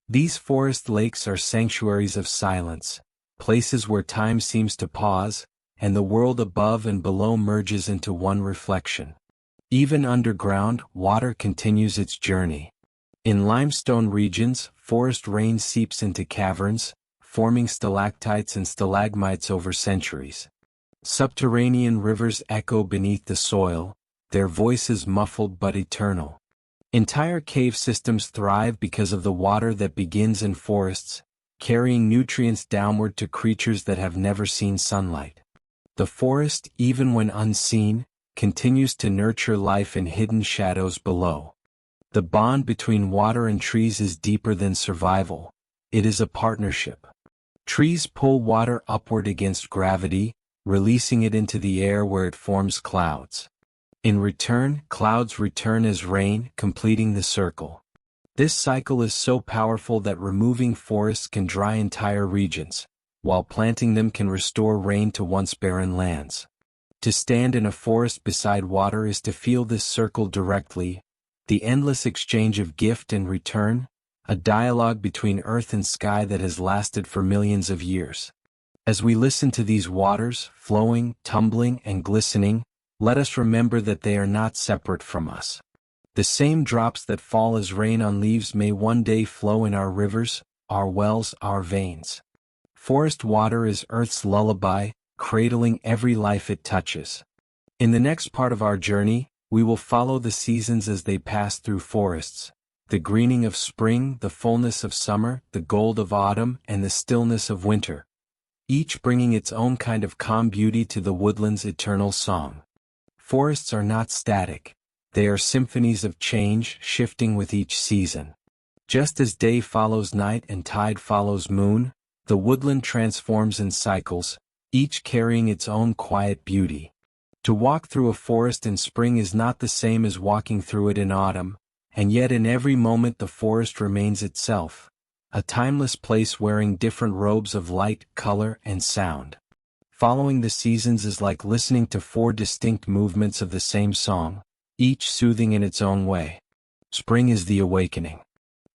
These forest lakes are sanctuaries of silence, places where time seems to pause, and the world above and below merges into one reflection. Even underground, water continues its journey. In limestone regions, forest rain seeps into caverns, forming stalactites and stalagmites over centuries. Subterranean rivers echo beneath the soil, their voices muffled but eternal. Entire cave systems thrive because of the water that begins in forests, carrying nutrients downward to creatures that have never seen sunlight. The forest, even when unseen, continues to nurture life in hidden shadows below. The bond between water and trees is deeper than survival. It is a partnership. Trees pull water upward against gravity, releasing it into the air where it forms clouds. In return, clouds return as rain, completing the circle. This cycle is so powerful that removing forests can dry entire regions, while planting them can restore rain to once barren lands. To stand in a forest beside water is to feel this circle directly, the endless exchange of gift and return, a dialogue between earth and sky that has lasted for millions of years. As we listen to these waters, flowing, tumbling, and glistening, let us remember that they are not separate from us. The same drops that fall as rain on leaves may one day flow in our rivers, our wells, our veins. Forest water is Earth's lullaby, cradling every life it touches. In the next part of our journey, we will follow the seasons as they pass through forests, the greening of spring, the fullness of summer, the gold of autumn, and the stillness of winter, each bringing its own kind of calm beauty to the woodland's eternal song. Forests are not static. They are symphonies of change, shifting with each season. Just as day follows night and tide follows moon, the woodland transforms in cycles, each carrying its own quiet beauty. To walk through a forest in spring is not the same as walking through it in autumn, and yet in every moment the forest remains itself, a timeless place wearing different robes of light, color, and sound. Following the seasons is like listening to four distinct movements of the same song, each soothing in its own way. Spring is the awakening.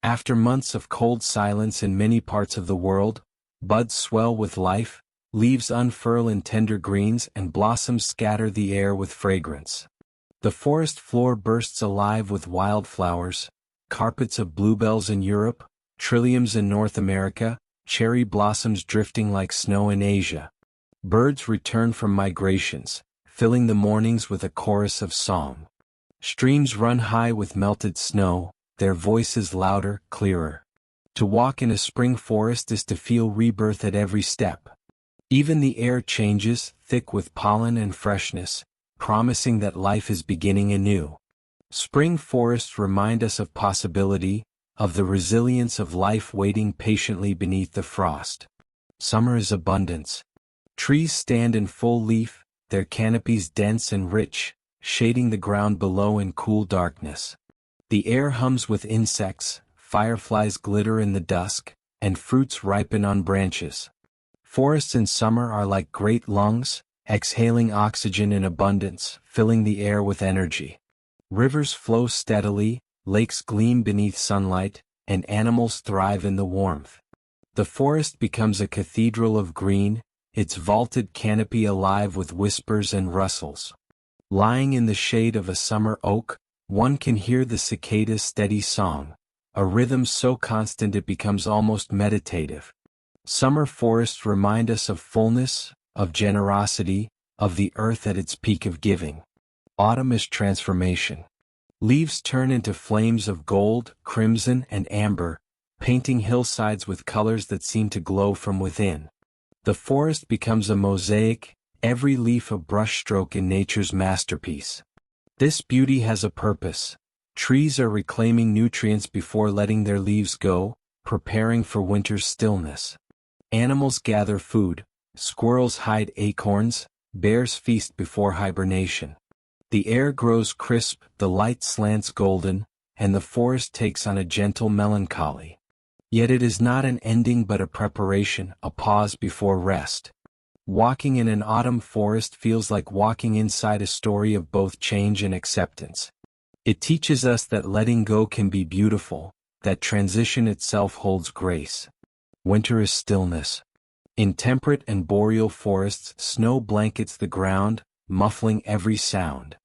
After months of cold silence in many parts of the world, buds swell with life, leaves unfurl in tender greens, and blossoms scatter the air with fragrance. The forest floor bursts alive with wildflowers, carpets of bluebells in Europe, trilliums in North America, cherry blossoms drifting like snow in Asia. Birds return from migrations, filling the mornings with a chorus of song. Streams run high with melted snow, their voices louder, clearer. To walk in a spring forest is to feel rebirth at every step. Even the air changes, thick with pollen and freshness, promising that life is beginning anew. Spring forests remind us of possibility, of the resilience of life waiting patiently beneath the frost. Summer is abundance. Trees stand in full leaf, their canopies dense and rich, shading the ground below in cool darkness. The air hums with insects, fireflies glitter in the dusk, and fruits ripen on branches. Forests in summer are like great lungs, exhaling oxygen in abundance, filling the air with energy. Rivers flow steadily, lakes gleam beneath sunlight, and animals thrive in the warmth. The forest becomes a cathedral of green, its vaulted canopy alive with whispers and rustles. Lying in the shade of a summer oak, one can hear the cicada's steady song, a rhythm so constant it becomes almost meditative. Summer forests remind us of fullness, of generosity, of the earth at its peak of giving. Autumn is transformation. Leaves turn into flames of gold, crimson, and amber, painting hillsides with colors that seem to glow from within. The forest becomes a mosaic, every leaf a brushstroke in nature's masterpiece. This beauty has a purpose. Trees are reclaiming nutrients before letting their leaves go, preparing for winter's stillness. Animals gather food, squirrels hide acorns, bears feast before hibernation. The air grows crisp, the light slants golden, and the forest takes on a gentle melancholy. Yet it is not an ending but a preparation, a pause before rest. Walking in an autumn forest feels like walking inside a story of both change and acceptance. It teaches us that letting go can be beautiful, that transition itself holds grace. Winter is stillness. In temperate and boreal forests, snow blankets the ground, muffling every sound.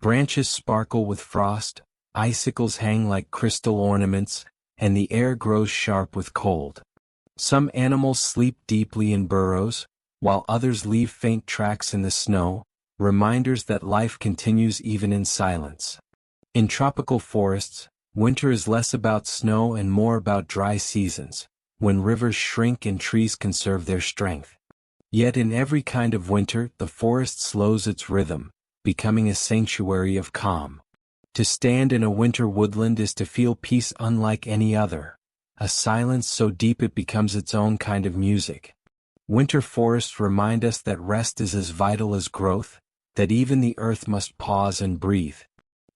Branches sparkle with frost, icicles hang like crystal ornaments, and the air grows sharp with cold. Some animals sleep deeply in burrows, while others leave faint tracks in the snow, reminders that life continues even in silence. In tropical forests, winter is less about snow and more about dry seasons, when rivers shrink and trees conserve their strength. Yet in every kind of winter, the forest slows its rhythm, becoming a sanctuary of calm. To stand in a winter woodland is to feel peace unlike any other, a silence so deep it becomes its own kind of music. Winter forests remind us that rest is as vital as growth, that even the earth must pause and breathe.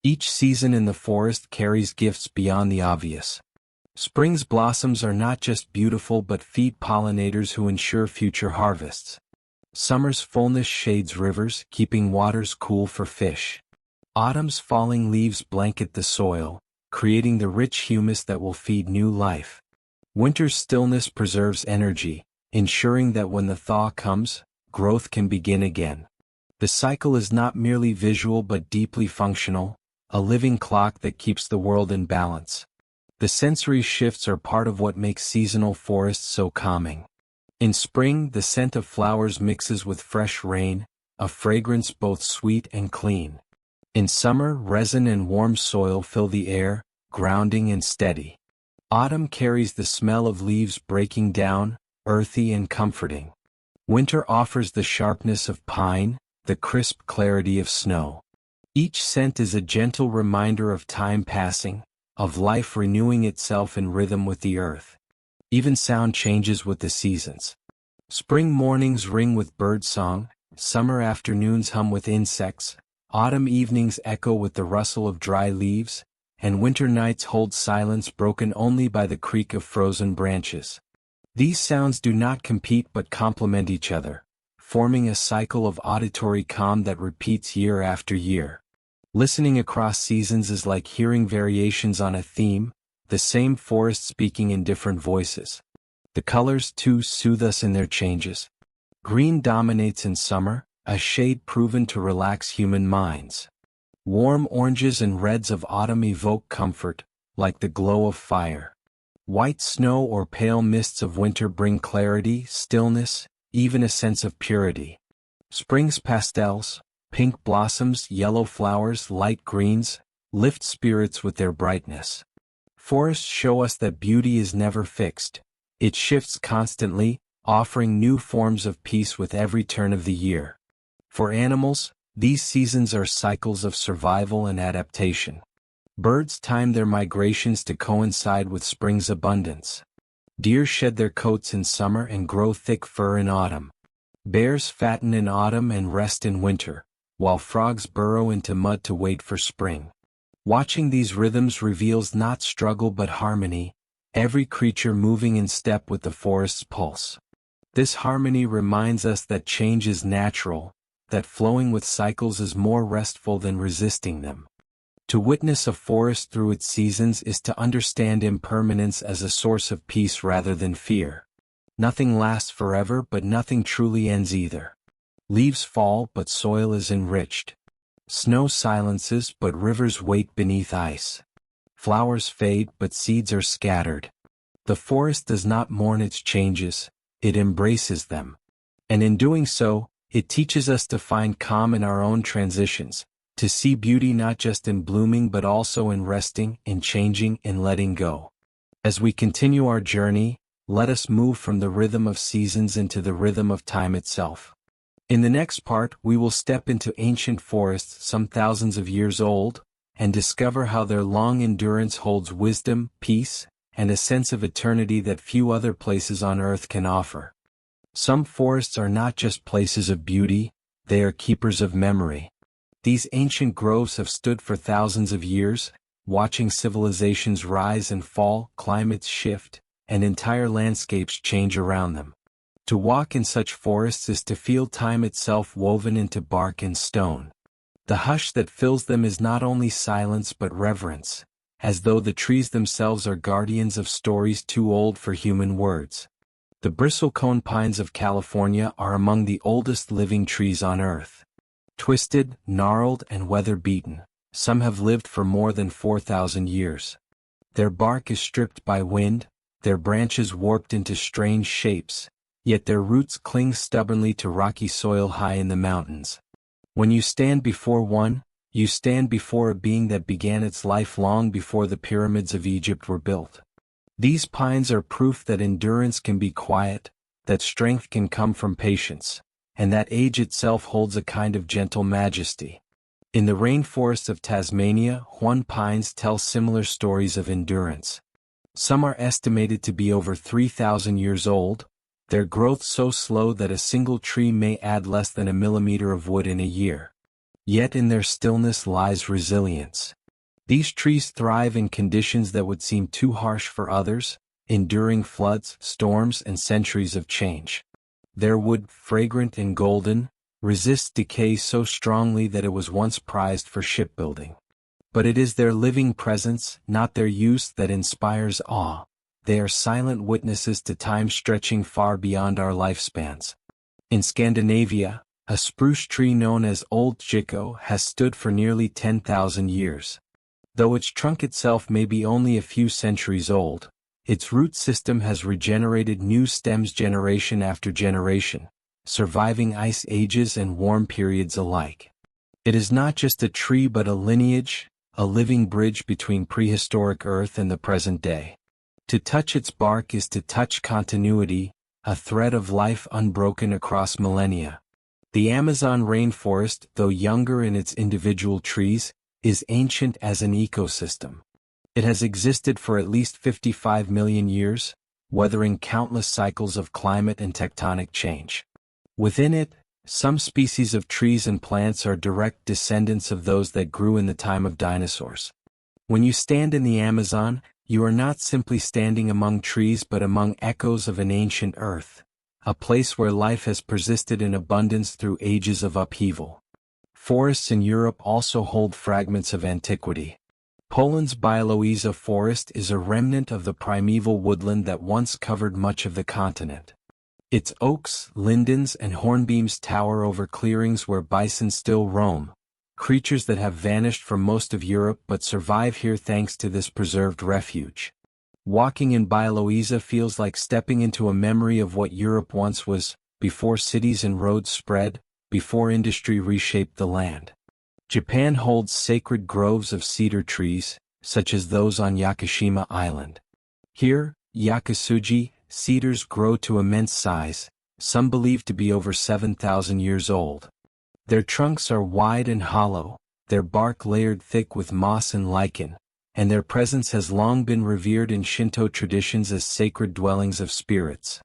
Each season in the forest carries gifts beyond the obvious. Spring's blossoms are not just beautiful but feed pollinators who ensure future harvests. Summer's fullness shades rivers, keeping waters cool for fish. Autumn's falling leaves blanket the soil, creating the rich humus that will feed new life. Winter's stillness preserves energy, ensuring that when the thaw comes, growth can begin again. The cycle is not merely visual but deeply functional, a living clock that keeps the world in balance. The sensory shifts are part of what makes seasonal forests so calming. In spring, the scent of flowers mixes with fresh rain, a fragrance both sweet and clean. In summer, resin and warm soil fill the air, grounding and steady. Autumn carries the smell of leaves breaking down, earthy and comforting. Winter offers the sharpness of pine, the crisp clarity of snow. Each scent is a gentle reminder of time passing, of life renewing itself in rhythm with the earth. Even sound changes with the seasons. Spring mornings ring with birdsong, summer afternoons hum with insects, autumn evenings echo with the rustle of dry leaves, and winter nights hold silence broken only by the creak of frozen branches. These sounds do not compete but complement each other, forming a cycle of auditory calm that repeats year after year. Listening across seasons is like hearing variations on a theme, the same forest speaking in different voices. The colors, too, soothe us in their changes. Green dominates in summer, a shade proven to relax human minds. Warm oranges and reds of autumn evoke comfort, like the glow of fire. White snow or pale mists of winter bring clarity, stillness, even a sense of purity. Spring's pastels, pink blossoms, yellow flowers, light greens, lift spirits with their brightness. Forests show us that beauty is never fixed. It shifts constantly, offering new forms of peace with every turn of the year. For animals, these seasons are cycles of survival and adaptation. Birds time their migrations to coincide with spring's abundance. Deer shed their coats in summer and grow thick fur in autumn. Bears fatten in autumn and rest in winter, while frogs burrow into mud to wait for spring. Watching these rhythms reveals not struggle but harmony, every creature moving in step with the forest's pulse. This harmony reminds us that change is natural, that flowing with cycles is more restful than resisting them. To witness a forest through its seasons is to understand impermanence as a source of peace rather than fear. Nothing lasts forever, but nothing truly ends either. Leaves fall, but soil is enriched. Snow silences, but rivers wait beneath ice. Flowers fade, but seeds are scattered. The forest does not mourn its changes, it embraces them. And in doing so, it teaches us to find calm in our own transitions, to see beauty not just in blooming but also in resting, in changing, in letting go. As we continue our journey, let us move from the rhythm of seasons into the rhythm of time itself. In the next part, we will step into ancient forests some thousands of years old, and discover how their long endurance holds wisdom, peace, and a sense of eternity that few other places on earth can offer. Some forests are not just places of beauty, they are keepers of memory. These ancient groves have stood for thousands of years, watching civilizations rise and fall, climates shift, and entire landscapes change around them. To walk in such forests is to feel time itself woven into bark and stone. The hush that fills them is not only silence but reverence, as though the trees themselves are guardians of stories too old for human words. The bristlecone pines of California are among the oldest living trees on Earth. Twisted, gnarled, and weather-beaten, some have lived for more than 4,000 years. Their bark is stripped by wind, their branches warped into strange shapes, yet their roots cling stubbornly to rocky soil high in the mountains. When you stand before one, you stand before a being that began its life long before the pyramids of Egypt were built. These pines are proof that endurance can be quiet, that strength can come from patience, and that age itself holds a kind of gentle majesty. In the rainforests of Tasmania, Huon pines tell similar stories of endurance. Some are estimated to be over 3,000 years old, their growth so slow that a single tree may add less than a millimeter of wood in a year. Yet in their stillness lies resilience. These trees thrive in conditions that would seem too harsh for others, enduring floods, storms, and centuries of change. Their wood, fragrant and golden, resists decay so strongly that it was once prized for shipbuilding. But it is their living presence, not their use, that inspires awe. They are silent witnesses to time stretching far beyond our lifespans. In Scandinavia, a spruce tree known as Old Chico has stood for nearly 10,000 years. Though its trunk itself may be only a few centuries old, its root system has regenerated new stems generation after generation, surviving ice ages and warm periods alike. It is not just a tree but a lineage, a living bridge between prehistoric Earth and the present day. To touch its bark is to touch continuity, a thread of life unbroken across millennia. The Amazon rainforest, though younger in its individual trees, is ancient as an ecosystem. It has existed for at least 55 million years, weathering countless cycles of climate and tectonic change. Within it, some species of trees and plants are direct descendants of those that grew in the time of dinosaurs. When you stand in the Amazon, you are not simply standing among trees but among echoes of an ancient earth, a place where life has persisted in abundance through ages of upheaval. Forests in Europe also hold fragments of antiquity. Poland's Białowieża forest is a remnant of the primeval woodland that once covered much of the continent. Its oaks, lindens, and hornbeams tower over clearings where bison still roam, creatures that have vanished from most of Europe but survive here thanks to this preserved refuge. Walking in Białowieża feels like stepping into a memory of what Europe once was, before cities and roads spread, before industry reshaped the land. Japan holds sacred groves of cedar trees, such as those on Yakushima Island. Here, yakusuji, cedars grow to immense size, some believed to be over 7,000 years old. Their trunks are wide and hollow, their bark layered thick with moss and lichen, and their presence has long been revered in Shinto traditions as sacred dwellings of spirits.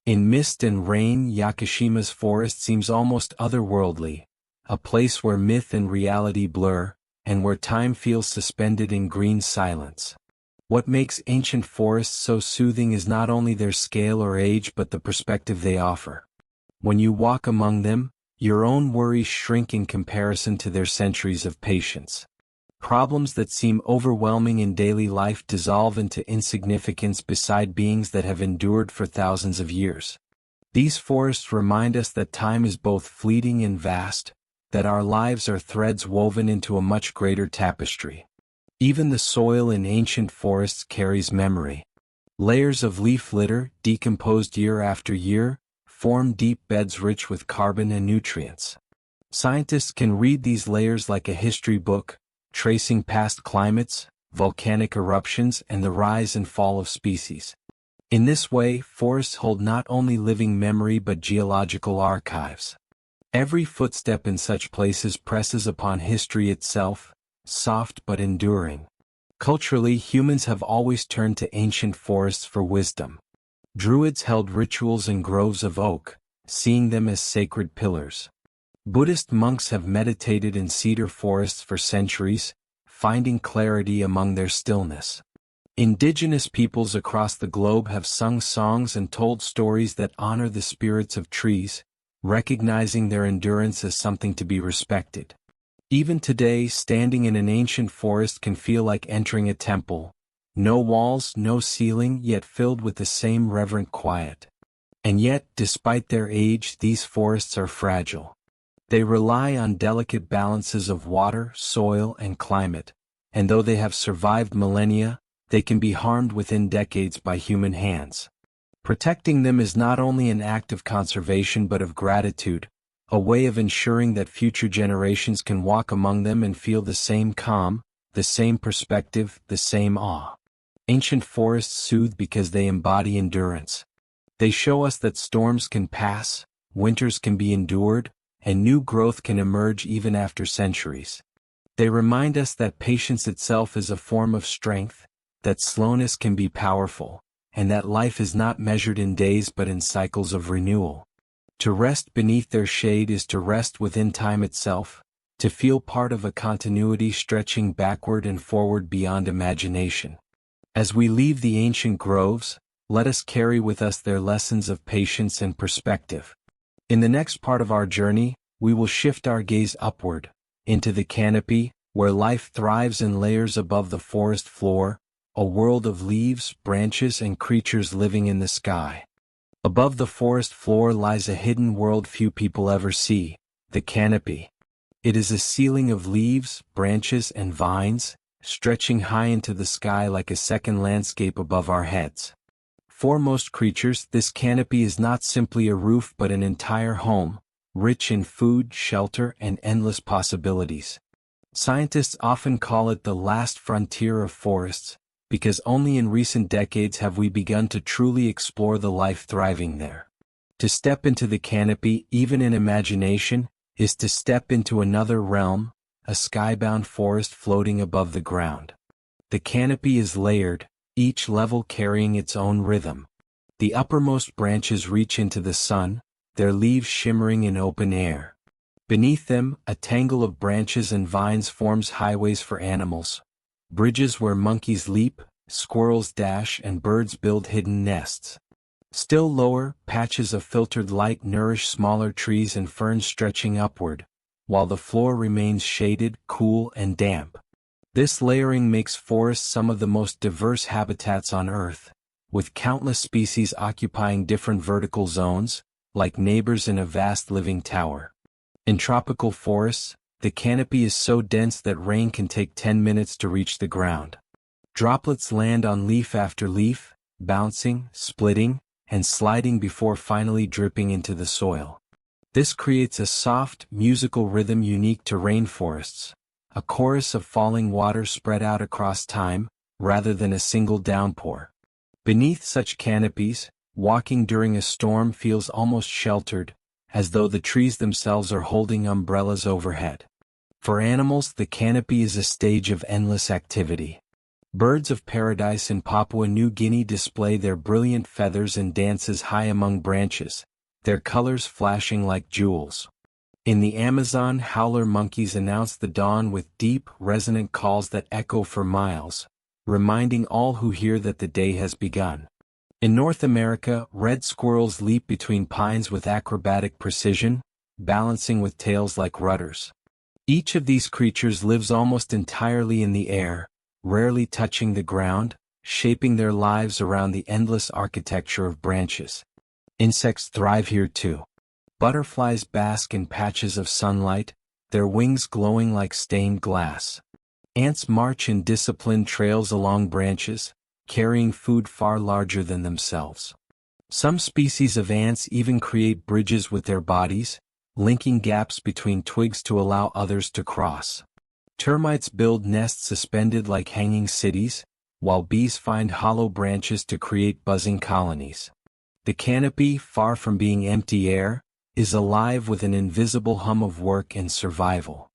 In mist and rain, Yakushima's forest seems almost otherworldly, a place where myth and reality blur, and where time feels suspended in green silence. What makes ancient forests so soothing is not only their scale or age but the perspective they offer. When you walk among them, your own worries shrink in comparison to their centuries of patience. Problems that seem overwhelming in daily life dissolve into insignificance beside beings that have endured for thousands of years. These forests remind us that time is both fleeting and vast, that our lives are threads woven into a much greater tapestry. Even the soil in ancient forests carries memory. Layers of leaf litter, decomposed year after year, form deep beds rich with carbon and nutrients. Scientists can read these layers like a history book, tracing past climates, volcanic eruptions, and the rise and fall of species. In this way, forests hold not only living memory but geological archives. Every footstep in such places presses upon history itself, soft but enduring. Culturally, humans have always turned to ancient forests for wisdom. Druids held rituals in groves of oak, seeing them as sacred pillars. Buddhist monks have meditated in cedar forests for centuries, finding clarity among their stillness. Indigenous peoples across the globe have sung songs and told stories that honor the spirits of trees, recognizing their endurance as something to be respected. Even today, standing in an ancient forest can feel like entering a temple. No walls, no ceiling, yet filled with the same reverent quiet. And yet, despite their age, these forests are fragile. They rely on delicate balances of water, soil, and climate, and though they have survived millennia, they can be harmed within decades by human hands. Protecting them is not only an act of conservation but of gratitude, a way of ensuring that future generations can walk among them and feel the same calm, the same perspective, the same awe. Ancient forests soothe because they embody endurance. They show us that storms can pass, winters can be endured, and new growth can emerge even after centuries. They remind us that patience itself is a form of strength, that slowness can be powerful, and that life is not measured in days but in cycles of renewal. To rest beneath their shade is to rest within time itself, to feel part of a continuity stretching backward and forward beyond imagination. As we leave the ancient groves, let us carry with us their lessons of patience and perspective. In the next part of our journey, we will shift our gaze upward, into the canopy, where life thrives in layers above the forest floor, a world of leaves, branches, and creatures living in the sky. Above the forest floor lies a hidden world few people ever see, the canopy. It is a ceiling of leaves, branches, and vines, stretching high into the sky like a second landscape above our heads. For most creatures, this canopy is not simply a roof but an entire home, rich in food, shelter, and endless possibilities. Scientists often call it the last frontier of forests, because only in recent decades have we begun to truly explore the life thriving there. To step into the canopy, even in imagination, is to step into another realm, a skybound forest floating above the ground. The canopy is layered, each level carrying its own rhythm. The uppermost branches reach into the sun, their leaves shimmering in open air. Beneath them, a tangle of branches and vines forms highways for animals, bridges where monkeys leap, squirrels dash, and birds build hidden nests. Still lower, patches of filtered light nourish smaller trees and ferns stretching upward, while the floor remains shaded, cool, and damp. This layering makes forests some of the most diverse habitats on Earth, with countless species occupying different vertical zones, like neighbors in a vast living tower. In tropical forests, the canopy is so dense that rain can take 10 minutes to reach the ground. Droplets land on leaf after leaf, bouncing, splitting, and sliding before finally dripping into the soil. This creates a soft, musical rhythm unique to rainforests, a chorus of falling water spread out across time, rather than a single downpour. Beneath such canopies, walking during a storm feels almost sheltered, as though the trees themselves are holding umbrellas overhead. For animals, the canopy is a stage of endless activity. Birds of paradise in Papua New Guinea display their brilliant feathers and dances high among branches, their colors flashing like jewels. In the Amazon, howler monkeys announce the dawn with deep, resonant calls that echo for miles, reminding all who hear that the day has begun. In North America, red squirrels leap between pines with acrobatic precision, balancing with tails like rudders. Each of these creatures lives almost entirely in the air, rarely touching the ground, shaping their lives around the endless architecture of branches. Insects thrive here too. Butterflies bask in patches of sunlight, their wings glowing like stained glass. Ants march in disciplined trails along branches, carrying food far larger than themselves. Some species of ants even create bridges with their bodies, linking gaps between twigs to allow others to cross. Termites build nests suspended like hanging cities, while bees find hollow branches to create buzzing colonies. The canopy, far from being empty air, is alive with an invisible hum of work and survival.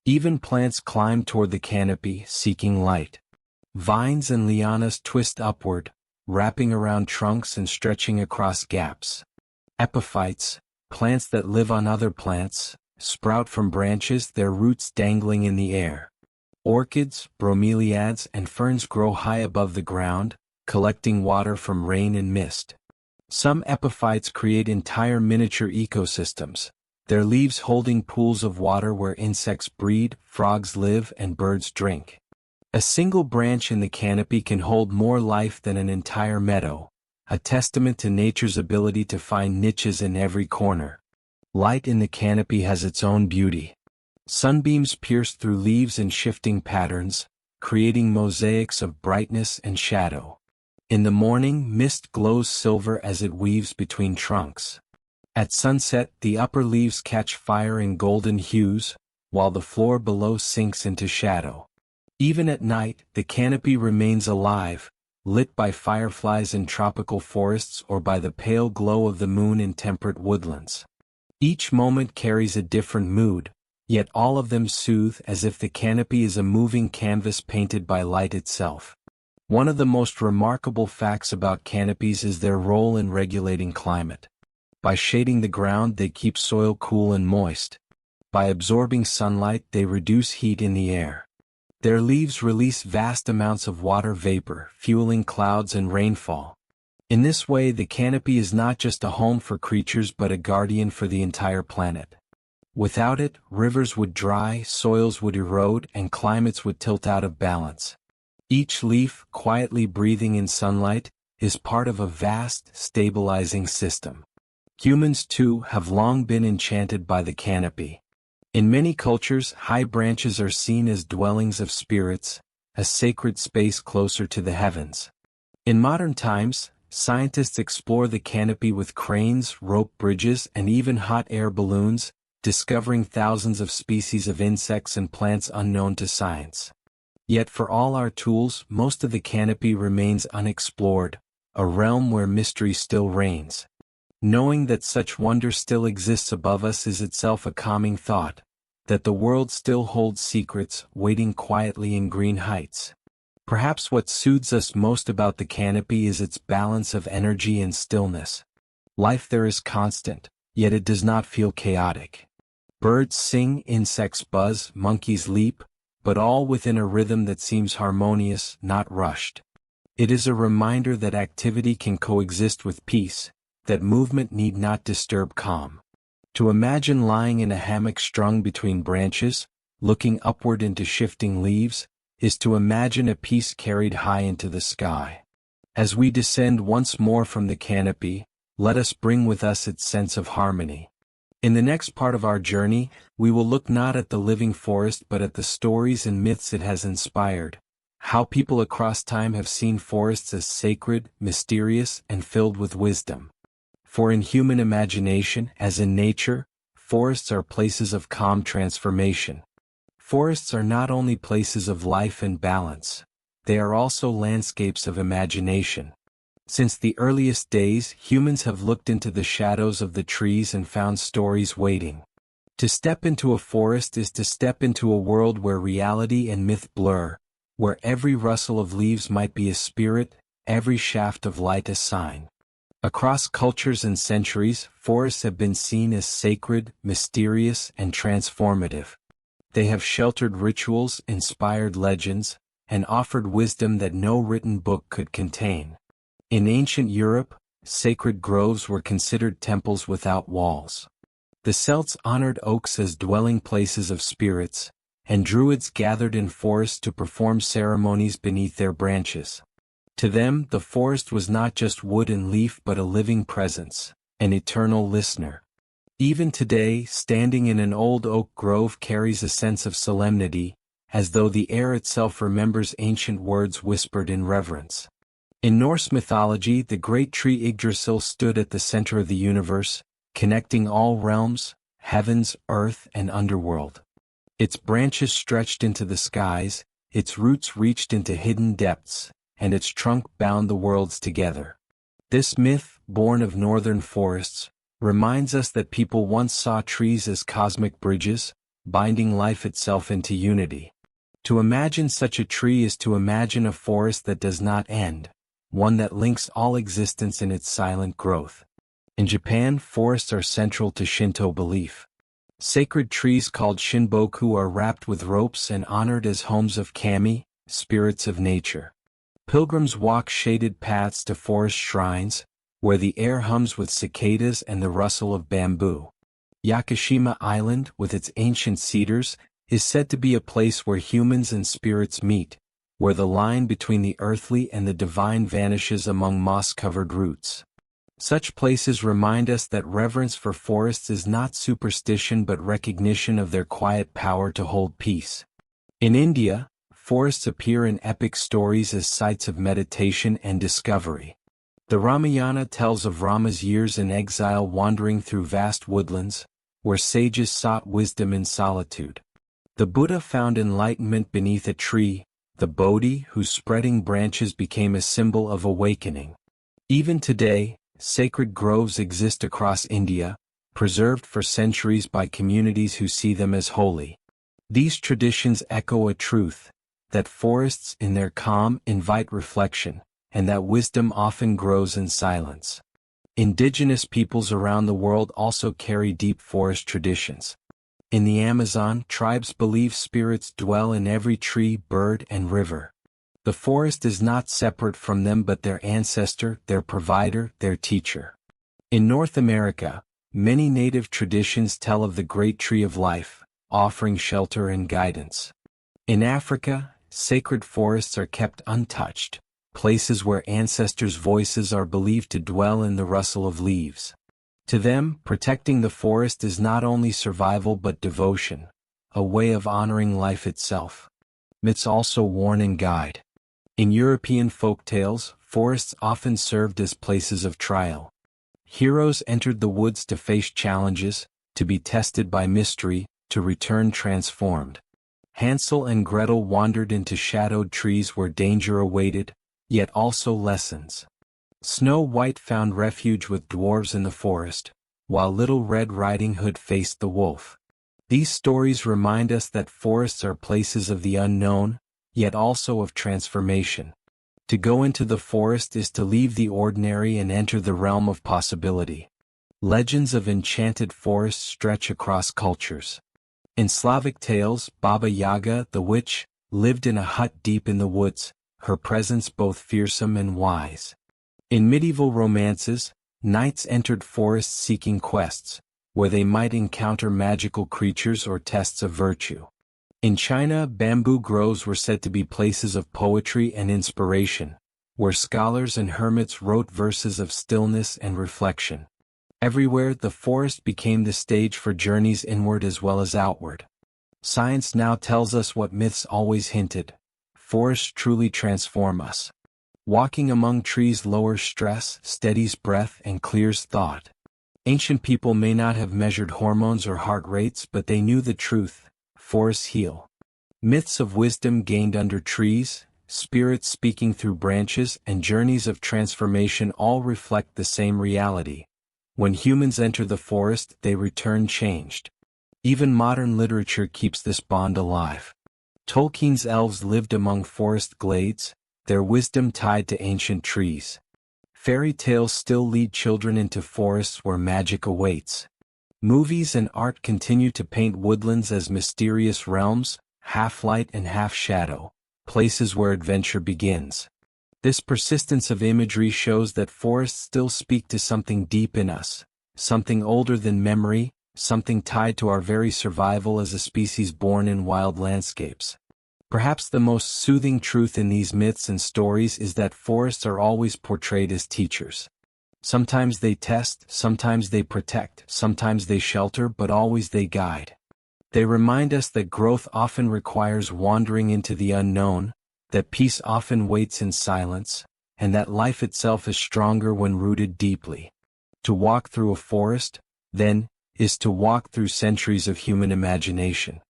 Even plants climb toward the canopy, seeking light. Vines and lianas twist upward, wrapping around trunks and stretching across gaps. Epiphytes, plants that live on other plants, sprout from branches, their roots dangling in the air. Orchids, bromeliads, and ferns grow high above the ground, collecting water from rain and mist. Some epiphytes create entire miniature ecosystems, their leaves holding pools of water where insects breed, frogs live, and birds drink. A single branch in the canopy can hold more life than an entire meadow, a testament to nature's ability to find niches in every corner. Light in the canopy has its own beauty. Sunbeams pierce through leaves in shifting patterns, creating mosaics of brightness and shadow. In the morning, mist glows silver as it weaves between trunks. At sunset, the upper leaves catch fire in golden hues, while the floor below sinks into shadow. Even at night, the canopy remains alive, lit by fireflies in tropical forests or by the pale glow of the moon in temperate woodlands. Each moment carries a different mood, yet all of them soothe as if the canopy is a moving canvas painted by light itself. One of the most remarkable facts about canopies is their role in regulating climate. By shading the ground, they keep soil cool and moist. By absorbing sunlight, they reduce heat in the air. Their leaves release vast amounts of water vapor, fueling clouds and rainfall. In this way, the canopy is not just a home for creatures but a guardian for the entire planet. Without it, rivers would dry, soils would erode, and climates would tilt out of balance. Each leaf, quietly breathing in sunlight, is part of a vast, stabilizing system. Humans, too, have long been enchanted by the canopy. In many cultures, high branches are seen as dwellings of spirits, a sacred space closer to the heavens. In modern times, scientists explore the canopy with cranes, rope bridges, and even hot air balloons, discovering thousands of species of insects and plants unknown to science. Yet for all our tools, most of the canopy remains unexplored, a realm where mystery still reigns. Knowing that such wonder still exists above us is itself a calming thought, that the world still holds secrets waiting quietly in green heights. Perhaps what soothes us most about the canopy is its balance of energy and stillness. Life there is constant, yet it does not feel chaotic. Birds sing, insects buzz, monkeys leap, but all within a rhythm that seems harmonious, not rushed. It is a reminder that activity can coexist with peace, that movement need not disturb calm. To imagine lying in a hammock strung between branches, looking upward into shifting leaves, is to imagine a peace carried high into the sky. As we descend once more from the canopy, let us bring with us its sense of harmony. In the next part of our journey, we will look not at the living forest but at the stories and myths it has inspired, how people across time have seen forests as sacred, mysterious, and filled with wisdom. For in human imagination, as in nature, forests are places of calm transformation. Forests are not only places of life and balance, they are also landscapes of imagination. Since the earliest days, humans have looked into the shadows of the trees and found stories waiting. To step into a forest is to step into a world where reality and myth blur, where every rustle of leaves might be a spirit, every shaft of light a sign. Across cultures and centuries, forests have been seen as sacred, mysterious, and transformative. They have sheltered rituals, inspired legends, and offered wisdom that no written book could contain. In ancient Europe, sacred groves were considered temples without walls. The Celts honored oaks as dwelling places of spirits, and Druids gathered in forests to perform ceremonies beneath their branches. To them, the forest was not just wood and leaf but a living presence, an eternal listener. Even today, standing in an old oak grove carries a sense of solemnity, as though the air itself remembers ancient words whispered in reverence. In Norse mythology, the great tree Yggdrasil stood at the center of the universe, connecting all realms, heavens, earth, and underworld. Its branches stretched into the skies, its roots reached into hidden depths, and its trunk bound the worlds together. This myth, born of northern forests, reminds us that people once saw trees as cosmic bridges, binding life itself into unity. To imagine such a tree is to imagine a forest that does not end, one that links all existence in its silent growth. In Japan, forests are central to Shinto belief. Sacred trees called shinboku are wrapped with ropes and honored as homes of kami, spirits of nature. Pilgrims walk shaded paths to forest shrines, where the air hums with cicadas and the rustle of bamboo. Yakushima Island, with its ancient cedars, is said to be a place where humans and spirits meet, where the line between the earthly and the divine vanishes among moss-covered roots. Such places remind us that reverence for forests is not superstition but recognition of their quiet power to hold peace. In India, forests appear in epic stories as sites of meditation and discovery. The Ramayana tells of Rama's years in exile wandering through vast woodlands, where sages sought wisdom in solitude. The Buddha found enlightenment beneath a tree, the Bodhi whose spreading branches became a symbol of awakening. Even today, sacred groves exist across India, preserved for centuries by communities who see them as holy. These traditions echo a truth, that forests in their calm invite reflection, and that wisdom often grows in silence. Indigenous peoples around the world also carry deep forest traditions. In the Amazon, tribes believe spirits dwell in every tree, bird, and river. The forest is not separate from them but their ancestor, their provider, their teacher. In North America, many native traditions tell of the great tree of life, offering shelter and guidance. In Africa, sacred forests are kept untouched, places where ancestors' voices are believed to dwell in the rustle of leaves. To them, protecting the forest is not only survival but devotion, a way of honoring life itself. Myths also warn and guide. In European folk tales, forests often served as places of trial. Heroes entered the woods to face challenges, to be tested by mystery, to return transformed. Hansel and Gretel wandered into shadowed trees where danger awaited, yet also lessons. Snow White found refuge with dwarves in the forest, while Little Red Riding Hood faced the wolf. These stories remind us that forests are places of the unknown, yet also of transformation. To go into the forest is to leave the ordinary and enter the realm of possibility. Legends of enchanted forests stretch across cultures. In Slavic tales, Baba Yaga, the witch, lived in a hut deep in the woods, her presence both fearsome and wise. In medieval romances, knights entered forests seeking quests, where they might encounter magical creatures or tests of virtue. In China, bamboo groves were said to be places of poetry and inspiration, where scholars and hermits wrote verses of stillness and reflection. Everywhere, the forest became the stage for journeys inward as well as outward. Science now tells us what myths always hinted: forests truly transform us. Walking among trees lowers stress, steadies breath, and clears thought. Ancient people may not have measured hormones or heart rates, but they knew the truth: forests heal. Myths of wisdom gained under trees, spirits speaking through branches, and journeys of transformation all reflect the same reality. When humans enter the forest, they return changed. Even modern literature keeps this bond alive. Tolkien's elves lived among forest glades, their wisdom tied to ancient trees. Fairy tales still lead children into forests where magic awaits. Movies and art continue to paint woodlands as mysterious realms, half light and half shadow, places where adventure begins. This persistence of imagery shows that forests still speak to something deep in us, something older than memory, something tied to our very survival as a species born in wild landscapes. Perhaps the most soothing truth in these myths and stories is that forests are always portrayed as teachers. Sometimes they test, sometimes they protect, sometimes they shelter, but always they guide. They remind us that growth often requires wandering into the unknown, that peace often waits in silence, and that life itself is stronger when rooted deeply. To walk through a forest, then, is to walk through centuries of human imagination.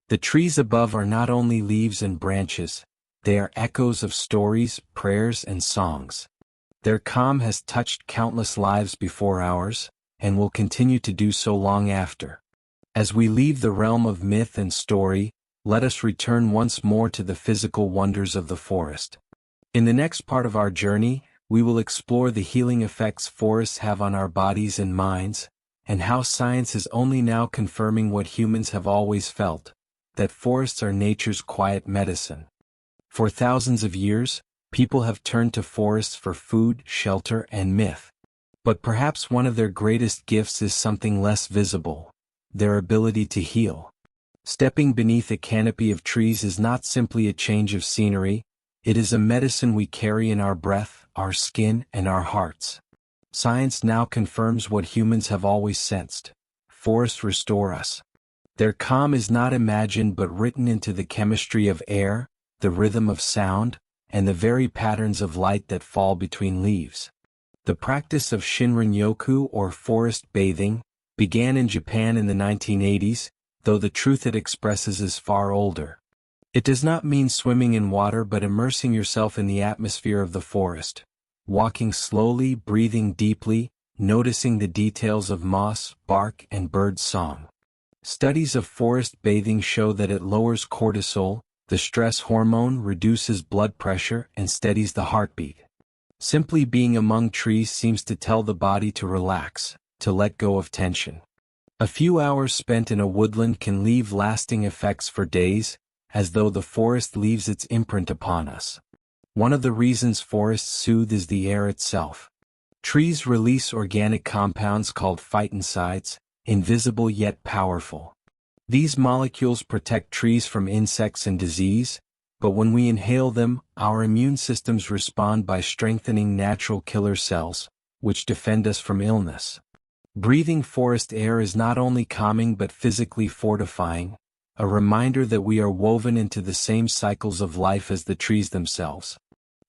The trees above are not only leaves and branches, they are echoes of stories, prayers, and songs. Their calm has touched countless lives before ours, and will continue to do so long after. As we leave the realm of myth and story, let us return once more to the physical wonders of the forest. In the next part of our journey, we will explore the healing effects forests have on our bodies and minds, and how science is only now confirming what humans have always felt: that forests are nature's quiet medicine. For thousands of years, people have turned to forests for food, shelter, and myth. But perhaps one of their greatest gifts is something less visible: their ability to heal. Stepping beneath a canopy of trees is not simply a change of scenery, it is a medicine we carry in our breath, our skin, and our hearts. Science now confirms what humans have always sensed: forests restore us. Their calm is not imagined but written into the chemistry of air, the rhythm of sound, and the very patterns of light that fall between leaves. The practice of Shinrin-yoku, or forest bathing, began in Japan in the 1980s, though the truth it expresses is far older. It does not mean swimming in water but immersing yourself in the atmosphere of the forest, walking slowly, breathing deeply, noticing the details of moss, bark, and bird song. Studies of forest bathing show that it lowers cortisol, the stress hormone, reduces blood pressure, and steadies the heartbeat. Simply being among trees seems to tell the body to relax, to let go of tension. A few hours spent in a woodland can leave lasting effects for days, as though the forest leaves its imprint upon us. One of the reasons forests soothe is the air itself. Trees release organic compounds called phytoncides, invisible yet powerful. These molecules protect trees from insects and disease, but when we inhale them, our immune systems respond by strengthening natural killer cells, which defend us from illness. Breathing forest air is not only calming but physically fortifying, a reminder that we are woven into the same cycles of life as the trees themselves.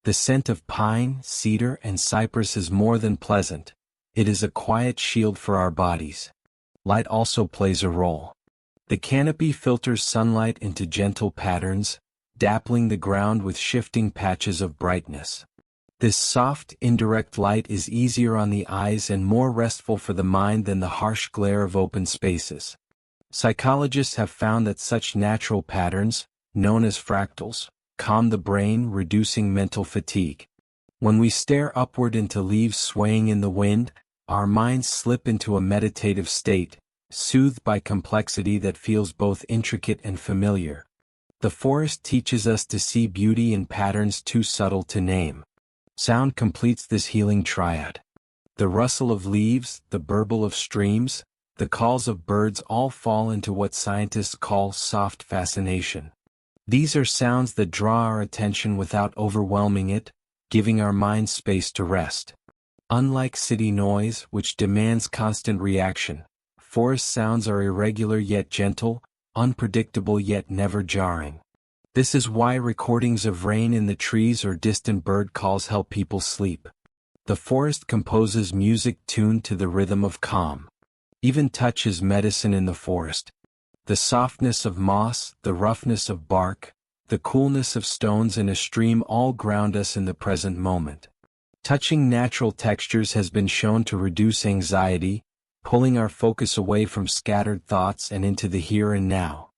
The scent of pine, cedar, and cypress is more than pleasant, it is a quiet shield for our bodies. Light also plays a role. The canopy filters sunlight into gentle patterns, dappling the ground with shifting patches of brightness. This soft, indirect light is easier on the eyes and more restful for the mind than the harsh glare of open spaces. Psychologists have found that such natural patterns, known as fractals, calm the brain, reducing mental fatigue. When we stare upward into leaves swaying in the wind, our minds slip into a meditative state, soothed by complexity that feels both intricate and familiar. The forest teaches us to see beauty in patterns too subtle to name. Sound completes this healing triad. The rustle of leaves, the burble of streams, the calls of birds all fall into what scientists call soft fascination. These are sounds that draw our attention without overwhelming it, giving our minds space to rest. Unlike city noise, which demands constant reaction, forest sounds are irregular yet gentle, unpredictable yet never jarring. This is why recordings of rain in the trees or distant bird calls help people sleep. The forest composes music tuned to the rhythm of calm. Even touch is medicine in the forest. The softness of moss, the roughness of bark, the coolness of stones in a stream all ground us in the present moment. Touching natural textures has been shown to reduce anxiety, pulling our focus away from scattered thoughts and into the here and now.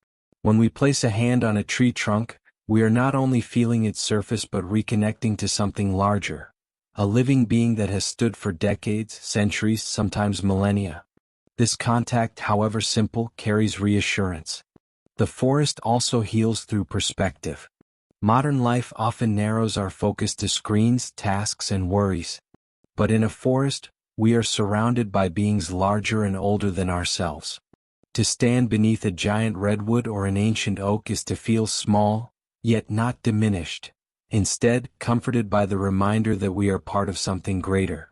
When we place a hand on a tree trunk, we are not only feeling its surface but reconnecting to something larger, a living being that has stood for decades, centuries, sometimes millennia. This contact, however simple, carries reassurance. The forest also heals through perspective. Modern life often narrows our focus to screens, tasks, and worries. But in a forest, we are surrounded by beings larger and older than ourselves. To stand beneath a giant redwood or an ancient oak is to feel small, yet not diminished, instead comforted by the reminder that we are part of something greater.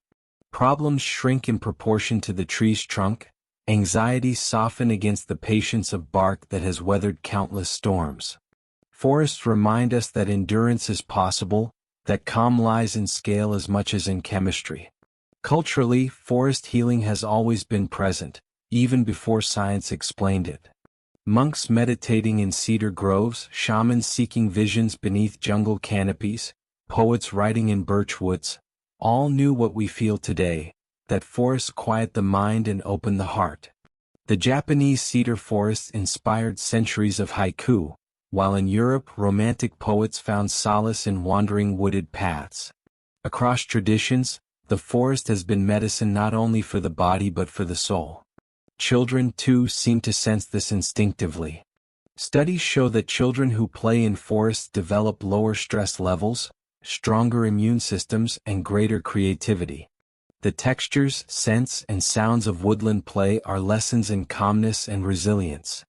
Problems shrink in proportion to the tree's trunk, anxieties soften against the patience of bark that has weathered countless storms. Forests remind us that endurance is possible, that calm lies in scale as much as in chemistry. Culturally, forest healing has always been present, even before science explained it. Monks meditating in cedar groves, shamans seeking visions beneath jungle canopies, poets writing in birch woods, all knew what we feel today, that forests quiet the mind and open the heart. The Japanese cedar forests inspired centuries of haiku, while in Europe romantic poets found solace in wandering wooded paths. Across traditions, the forest has been medicine not only for the body but for the soul. Children, too, seem to sense this instinctively. Studies show that children who play in forests develop lower stress levels, stronger immune systems, and greater creativity. The textures, scents, and sounds of woodland play are lessons in calmness and resilience.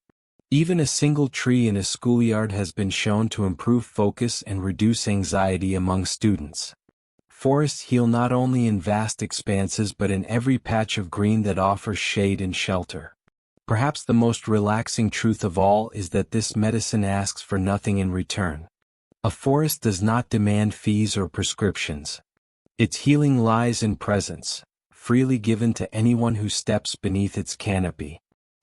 Even a single tree in a schoolyard has been shown to improve focus and reduce anxiety among students. Forests heal not only in vast expanses but in every patch of green that offers shade and shelter. Perhaps the most relaxing truth of all is that this medicine asks for nothing in return. A forest does not demand fees or prescriptions. Its healing lies in presence, freely given to anyone who steps beneath its canopy.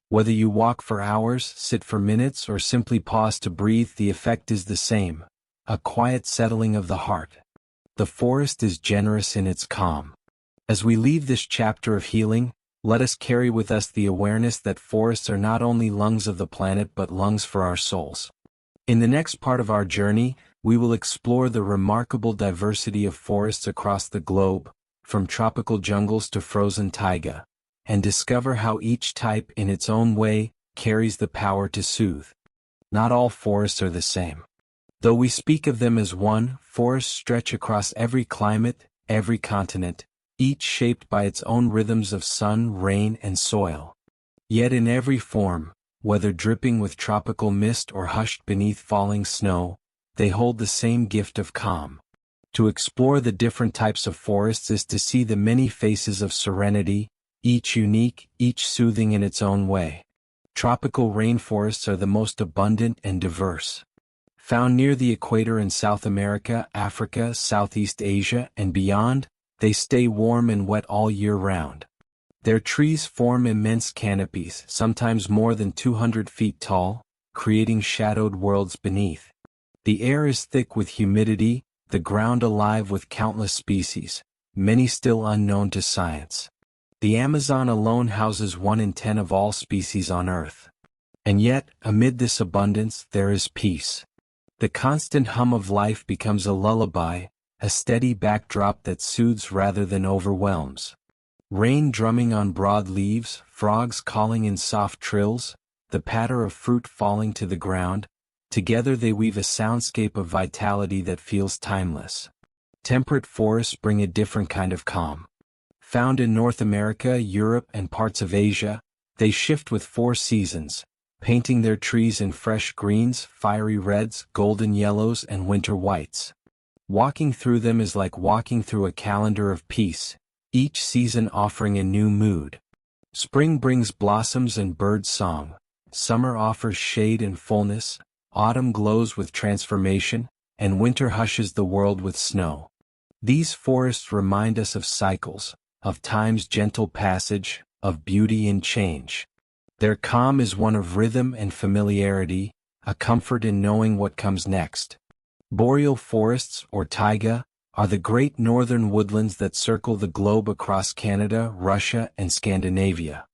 Whether you walk for hours, sit for minutes, or simply pause to breathe, the effect is the same: a quiet settling of the heart. The forest is generous in its calm. As we leave this chapter of healing, let us carry with us the awareness that forests are not only lungs of the planet but lungs for our souls. In the next part of our journey, we will explore the remarkable diversity of forests across the globe, from tropical jungles to frozen taiga, and discover how each type, in its own way, carries the power to soothe. Not all forests are the same. Though we speak of them as one, forests stretch across every climate, every continent, each shaped by its own rhythms of sun, rain, and soil. Yet in every form, whether dripping with tropical mist or hushed beneath falling snow, they hold the same gift of calm. To explore the different types of forests is to see the many faces of serenity, each unique, each soothing in its own way. Tropical rainforests are the most abundant and diverse. Found near the equator in South America, Africa, Southeast Asia, and beyond, they stay warm and wet all year round. Their trees form immense canopies, sometimes more than 200 feet tall, creating shadowed worlds beneath. The air is thick with humidity, the ground alive with countless species, many still unknown to science. The Amazon alone houses 1 in 10 of all species on Earth. And yet, amid this abundance, there is peace. The constant hum of life becomes a lullaby, a steady backdrop that soothes rather than overwhelms. Rain drumming on broad leaves, frogs calling in soft trills, the patter of fruit falling to the ground, Together they weave a soundscape of vitality that feels timeless. Temperate forests bring a different kind of calm. Found in North America, Europe, and parts of Asia, they shift with 4 seasons, painting their trees in fresh greens, fiery reds, golden yellows, and winter whites. Walking through them is like walking through a calendar of peace, each season offering a new mood. Spring brings blossoms and bird song, summer offers shade and fullness, autumn glows with transformation, and winter hushes the world with snow. These forests remind us of cycles, of time's gentle passage, of beauty in change. Their calm is one of rhythm and familiarity, a comfort in knowing what comes next. Boreal forests, or taiga, are the great northern woodlands that circle the globe across Canada, Russia, and Scandinavia.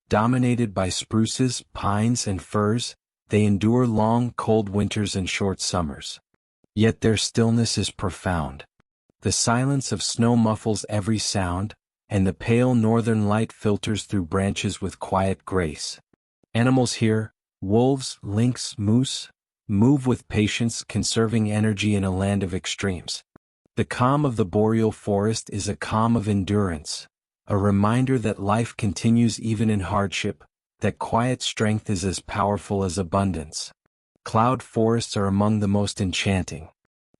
Dominated by spruces, pines, and firs, they endure long, cold winters and short summers. Yet their stillness is profound. The silence of snow muffles every sound, and the pale northern light filters through branches with quiet grace. Animals here, wolves, lynx, moose, move with patience, conserving energy in a land of extremes. The calm of the boreal forest is a calm of endurance, a reminder that life continues even in hardship, that quiet strength is as powerful as abundance. Cloud forests are among the most enchanting.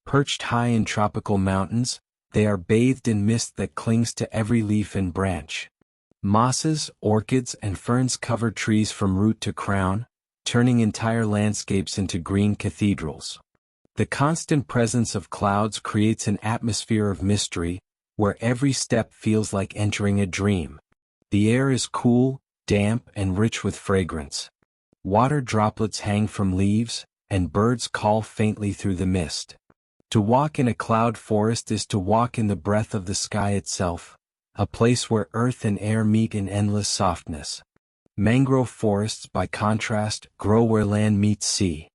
Perched high in tropical mountains, they are bathed in mist that clings to every leaf and branch. Mosses, orchids, and ferns cover trees from root to crown, turning entire landscapes into green cathedrals. The constant presence of clouds creates an atmosphere of mystery, where every step feels like entering a dream. The air is cool, damp, and rich with fragrance. Water droplets hang from leaves, and birds call faintly through the mist. To walk in a cloud forest is to walk in the breath of the sky itself, a place where earth and air meet in endless softness. Mangrove forests, by contrast, grow where land meets sea.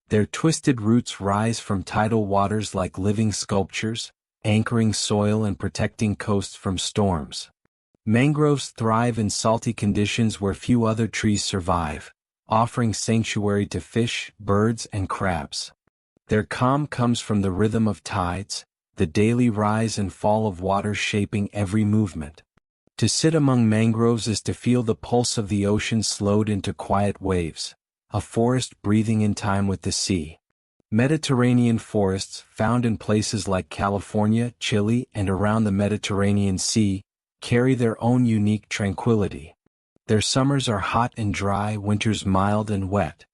Their twisted roots rise from tidal waters like living sculptures, anchoring soil and protecting coasts from storms. Mangroves thrive in salty conditions where few other trees survive, offering sanctuary to fish, birds, and crabs. Their calm comes from the rhythm of tides, the daily rise and fall of water shaping every movement. To sit among mangroves is to feel the pulse of the ocean slowed into quiet waves, a forest breathing in time with the sea. Mediterranean forests, found in places like California, Chile, and around the Mediterranean Sea, carry their own unique tranquility. Their summers are hot and dry, winters mild and wet.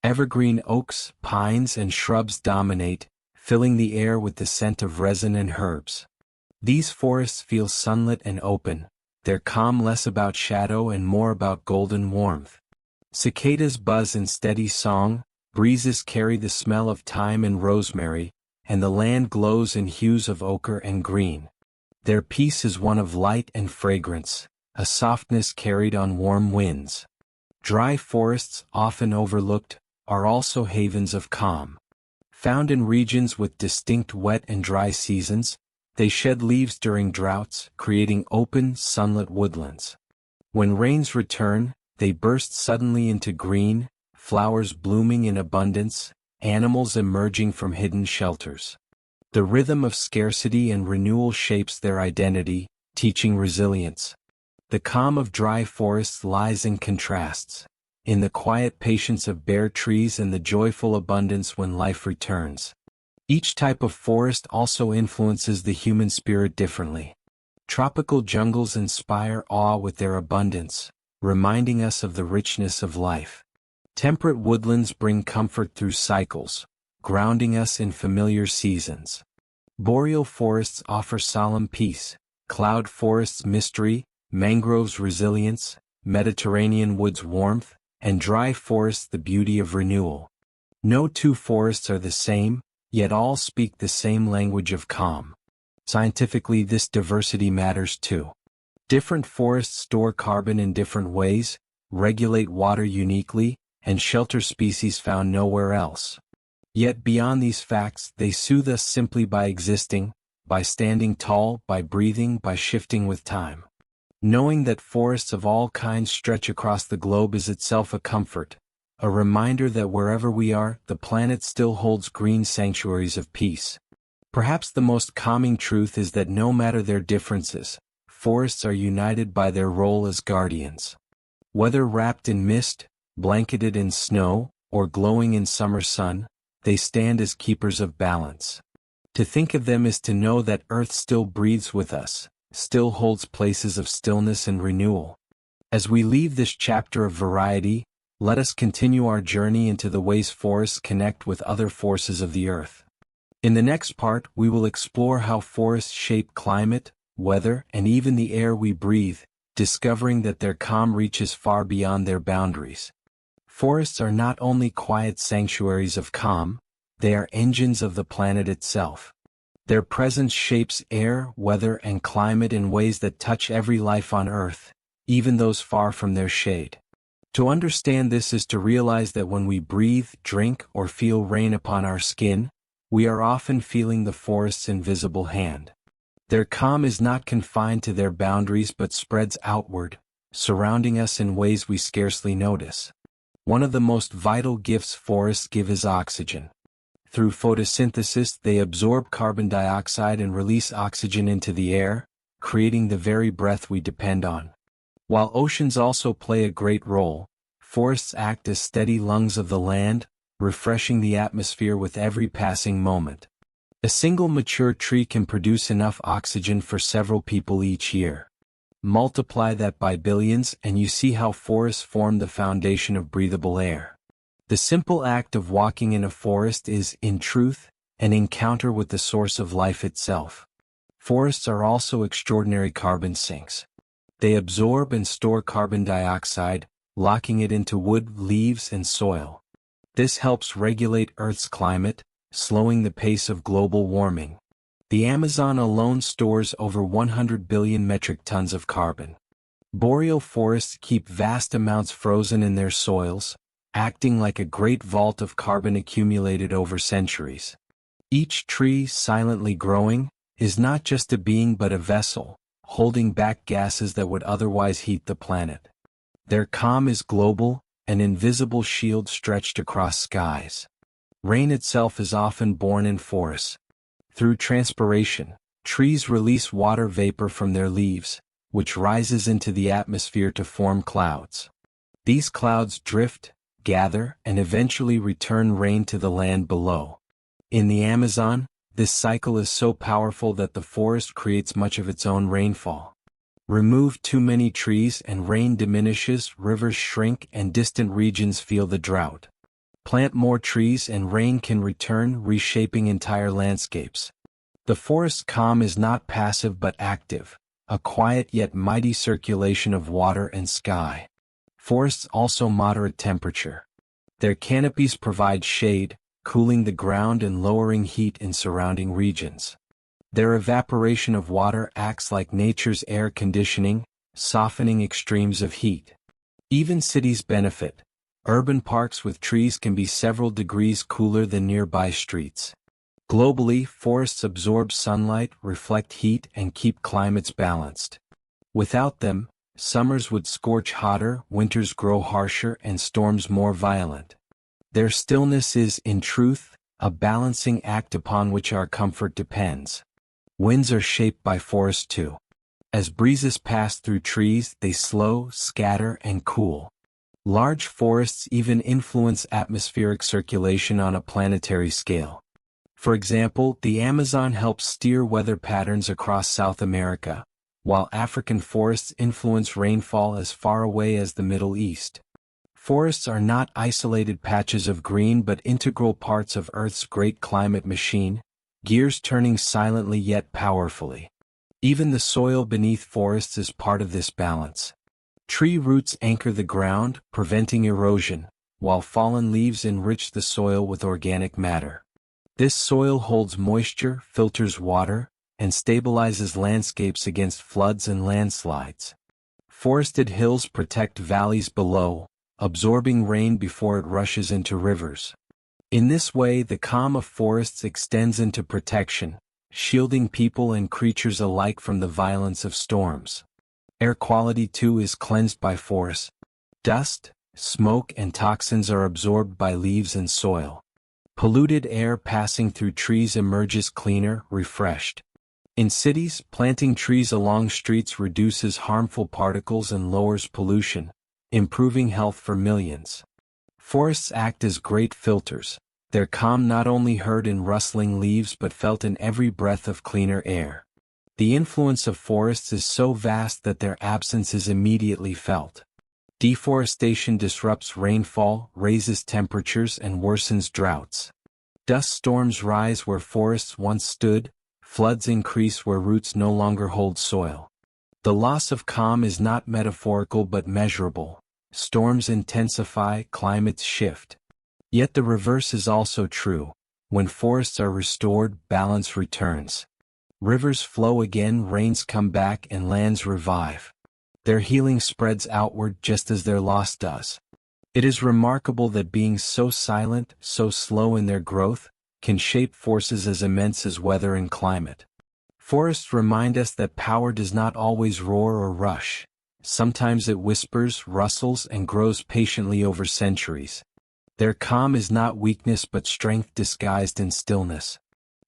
Evergreen oaks, pines, and shrubs dominate, filling the air with the scent of resin and herbs. These forests feel sunlit and open, their calm less about shadow and more about golden warmth. Cicadas buzz in steady song, breezes carry the smell of thyme and rosemary, and the land glows in hues of ochre and green. Their peace is one of light and fragrance, a softness carried on warm winds. Dry forests, often overlooked, are also havens of calm. Found in regions with distinct wet and dry seasons, they shed leaves during droughts, creating open, sunlit woodlands. When rains return, they burst suddenly into green, flowers blooming in abundance, animals emerging from hidden shelters. The rhythm of scarcity and renewal shapes their identity, teaching resilience. The calm of dry forests lies in contrasts, in the quiet patience of bare trees and the joyful abundance when life returns. Each type of forest also influences the human spirit differently. Tropical jungles inspire awe with their abundance, reminding us of the richness of life. Temperate woodlands bring comfort through cycles, grounding us in familiar seasons. Boreal forests offer solemn peace, cloud forests mystery, mangroves resilience, Mediterranean woods warmth, and dry forests the beauty of renewal. No two forests are the same, yet all speak the same language of calm. Scientifically, this diversity matters too. Different forests store carbon in different ways, regulate water uniquely, and shelter species found nowhere else. Yet beyond these facts, they soothe us simply by existing, by standing tall, by breathing, by shifting with time. Knowing that forests of all kinds stretch across the globe is itself a comfort, a reminder that wherever we are, the planet still holds green sanctuaries of peace. Perhaps the most calming truth is that no matter their differences, forests are united by their role as guardians. Whether wrapped in mist, blanketed in snow, or glowing in summer sun, they stand as keepers of balance. To think of them is to know that Earth still breathes with us, still holds places of stillness and renewal. As we leave this chapter of variety, let us continue our journey into the ways forests connect with other forces of the earth. In the next part, we will explore how forests shape climate, weather, and even the air we breathe, discovering that their calm reaches far beyond their boundaries. Forests are not only quiet sanctuaries of calm, they are engines of the planet itself. Their presence shapes air, weather, and climate in ways that touch every life on Earth, even those far from their shade. To understand this is to realize that when we breathe, drink, or feel rain upon our skin, we are often feeling the forest's invisible hand. Their calm is not confined to their boundaries but spreads outward, surrounding us in ways we scarcely notice. One of the most vital gifts forests give is oxygen. Through photosynthesis, they absorb carbon dioxide and release oxygen into the air, creating the very breath we depend on. While oceans also play a great role, forests act as steady lungs of the land, refreshing the atmosphere with every passing moment. A single mature tree can produce enough oxygen for several people each year. Multiply that by billions and you see how forests form the foundation of breathable air. The simple act of walking in a forest is, in truth, an encounter with the source of life itself. Forests are also extraordinary carbon sinks. They absorb and store carbon dioxide, locking it into wood, leaves, and soil. This helps regulate Earth's climate, slowing the pace of global warming. The Amazon alone stores over 100 billion metric tons of carbon. Boreal forests keep vast amounts frozen in their soils, acting like a great vault of carbon accumulated over centuries. Each tree, silently growing, is not just a being but a vessel, holding back gases that would otherwise heat the planet. Their calm is global, an invisible shield stretched across skies. Rain itself is often born in forests. Through transpiration, trees release water vapor from their leaves, which rises into the atmosphere to form clouds. These clouds drift, gather, and eventually return rain to the land below. In the Amazon, this cycle is so powerful that the forest creates much of its own rainfall. Remove too many trees and rain diminishes, rivers shrink, and distant regions feel the drought. Plant more trees and rain can return, reshaping entire landscapes. The forest's calm is not passive but active, a quiet yet mighty circulation of water and sky. Forests also moderate temperature. Their canopies provide shade, cooling the ground and lowering heat in surrounding regions. Their evaporation of water acts like nature's air conditioning, softening extremes of heat. Even cities benefit. Urban parks with trees can be several degrees cooler than nearby streets. Globally, forests absorb sunlight, reflect heat, and keep climates balanced. Without them, summers would scorch hotter, winters grow harsher, and storms more violent. Their stillness is, in truth, a balancing act upon which our comfort depends. Winds are shaped by forests too. As breezes pass through trees, they slow, scatter, and cool. Large forests even influence atmospheric circulation on a planetary scale. For example, the Amazon helps steer weather patterns across South America, while African forests influence rainfall as far away as the Middle East. Forests are not isolated patches of green but integral parts of Earth's great climate machine, gears turning silently yet powerfully. Even the soil beneath forests is part of this balance. Tree roots anchor the ground, preventing erosion, while fallen leaves enrich the soil with organic matter. This soil holds moisture, filters water, and stabilizes landscapes against floods and landslides. Forested hills protect valleys below, absorbing rain before it rushes into rivers. In this way, the calm of forests extends into protection, shielding people and creatures alike from the violence of storms. Air quality too is cleansed by forests. Dust, Smoke and toxins are absorbed by leaves and soil. Polluted air passing through trees emerges cleaner, refreshed. In cities, planting trees along streets reduces harmful particles and lowers pollution, improving health for millions. Forests act as great filters, their calm not only heard in rustling leaves but felt in every breath of cleaner air. The influence of forests is so vast that their absence is immediately felt. Deforestation disrupts rainfall, raises temperatures, and worsens droughts. Dust storms rise where forests once stood, floods increase where roots no longer hold soil. The loss of calm is not metaphorical but measurable. Storms intensify, climates shift. Yet the reverse is also true. When forests are restored, balance returns. Rivers flow again, rains come back, and lands revive. Their healing spreads outward just as their loss does. It is remarkable that being so silent, so slow in their growth, can shape forces as immense as weather and climate. Forests remind us that power does not always roar or rush. Sometimes it whispers, rustles, and grows patiently over centuries. Their calm is not weakness but strength disguised in stillness.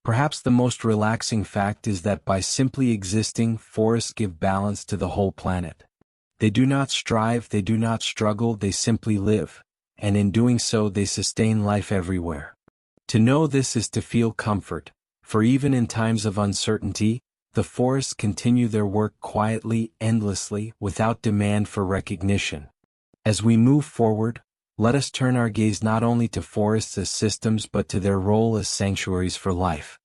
Perhaps the most relaxing fact is that by simply existing, forests give balance to the whole planet. They do not strive, they do not struggle, they simply live, and in doing so they sustain life everywhere. To know this is to feel comfort, for even in times of uncertainty, the forests continue their work quietly, endlessly, without demand for recognition. As we move forward, let us turn our gaze not only to forests as systems but to their role as sanctuaries for life.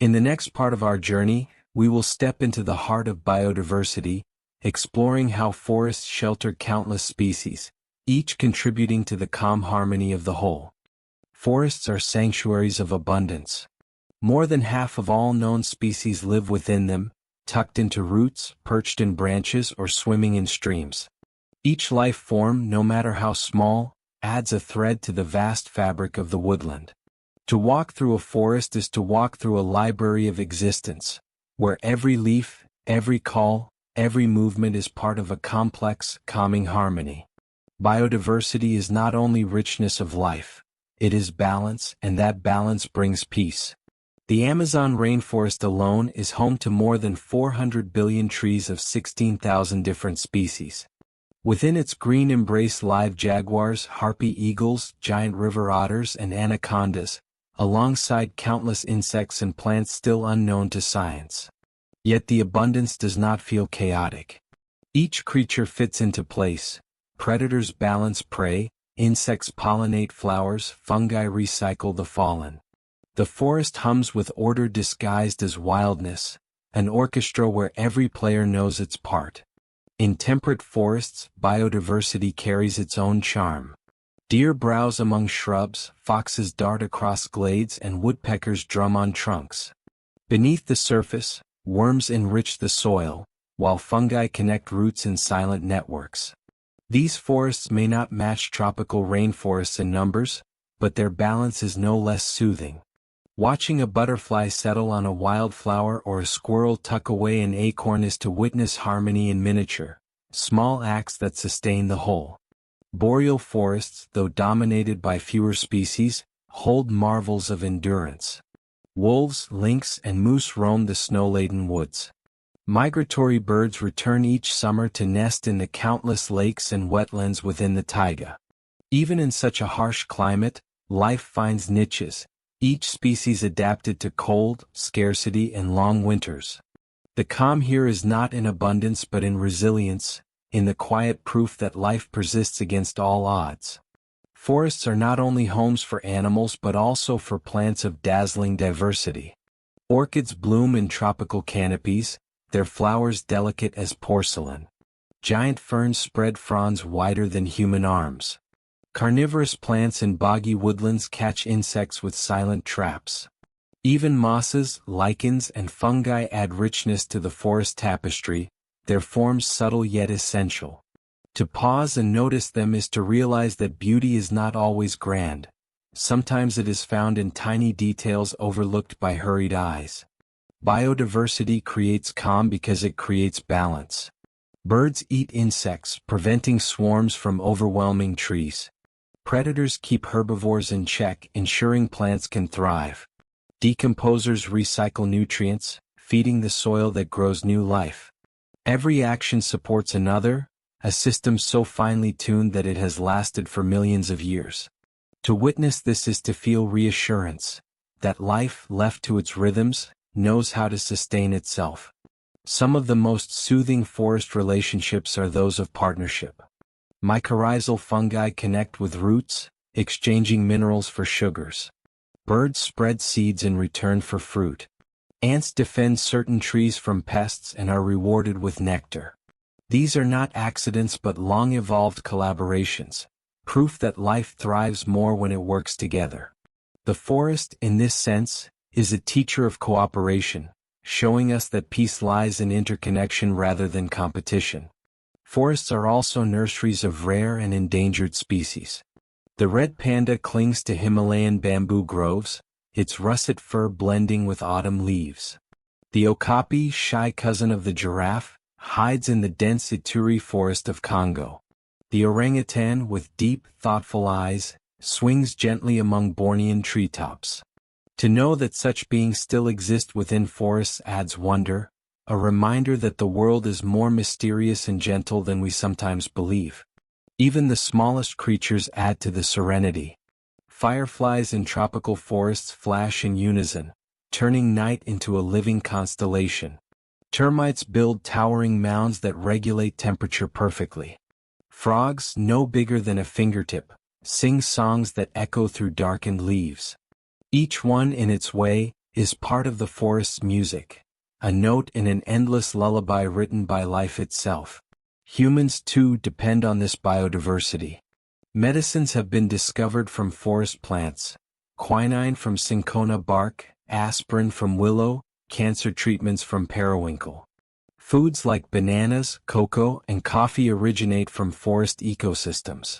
In the next part of our journey, we will step into the heart of biodiversity, exploring how forests shelter countless species, each contributing to the calm harmony of the whole. Forests are sanctuaries of abundance. More than half of all known species live within them, tucked into roots, perched in branches, or swimming in streams. Each life form, no matter how small, adds a thread to the vast fabric of the woodland. To walk through a forest is to walk through a library of existence, where every leaf, every call, every movement is part of a complex, calming harmony. Biodiversity is not only richness of life, it is balance, and that balance brings peace. The Amazon rainforest alone is home to more than 400 billion trees of 16,000 different species. Within its green embrace live jaguars, harpy eagles, giant river otters, and anacondas, alongside countless insects and plants still unknown to science. Yet the abundance does not feel chaotic. Each creature fits into place. Predators balance prey, insects pollinate flowers, fungi recycle the fallen. The forest hums with order disguised as wildness, an orchestra where every player knows its part. In temperate forests, biodiversity carries its own charm. Deer browse among shrubs, foxes dart across glades, and woodpeckers drum on trunks. Beneath the surface, worms enrich the soil, while fungi connect roots in silent networks. These forests may not match tropical rainforests in numbers, but their balance is no less soothing. Watching a butterfly settle on a wildflower or a squirrel tuck away an acorn is to witness harmony in miniature, small acts that sustain the whole. Boreal forests, though dominated by fewer species, hold marvels of endurance. Wolves, lynx, and moose roam the snow-laden woods. Migratory birds return each summer to nest in the countless lakes and wetlands within the taiga. Even in such a harsh climate, life finds niches, each species adapted to cold, scarcity, and long winters. The calm here is not in abundance but in resilience, in the quiet proof that life persists against all odds. Forests are not only homes for animals but also for plants of dazzling diversity. Orchids bloom in tropical canopies, their flowers delicate as porcelain. Giant ferns spread fronds wider than human arms. Carnivorous plants in boggy woodlands catch insects with silent traps. Even mosses, lichens, and fungi add richness to the forest tapestry, their forms subtle yet essential. To pause and notice them is to realize that beauty is not always grand. Sometimes it is found in tiny details overlooked by hurried eyes. Biodiversity creates calm because it creates balance. Birds eat insects, preventing swarms from overwhelming trees. Predators keep herbivores in check, ensuring plants can thrive. Decomposers recycle nutrients, feeding the soil that grows new life. Every action supports another, a system so finely tuned that it has lasted for millions of years. To witness this is to feel reassurance that life, left to its rhythms, knows how to sustain itself. Some of the most soothing forest relationships are those of partnership. Mycorrhizal fungi connect with roots, exchanging minerals for sugars. Birds spread seeds in return for fruit. Ants defend certain trees from pests and are rewarded with nectar. These are not accidents but long-evolved collaborations, proof that life thrives more when it works together. The forest, in this sense, is a teacher of cooperation, showing us that peace lies in interconnection rather than competition. Forests are also nurseries of rare and endangered species. The red panda clings to Himalayan bamboo groves, its russet fur blending with autumn leaves. The okapi, shy cousin of the giraffe, hides in the dense Ituri forest of Congo. The orangutan, with deep, thoughtful eyes, swings gently among Bornean treetops. To know that such beings still exist within forests adds wonder, a reminder that the world is more mysterious and gentle than we sometimes believe. Even the smallest creatures add to the serenity. Fireflies in tropical forests flash in unison, turning night into a living constellation. Termites build towering mounds that regulate temperature perfectly. Frogs, no bigger than a fingertip, sing songs that echo through darkened leaves. Each one in its way is part of the forest's music, a note in an endless lullaby written by life itself. Humans too depend on this biodiversity. Medicines have been discovered from forest plants, quinine from cinchona bark, aspirin from willow, cancer treatments from periwinkle. Foods like bananas, cocoa, and coffee originate from forest ecosystems.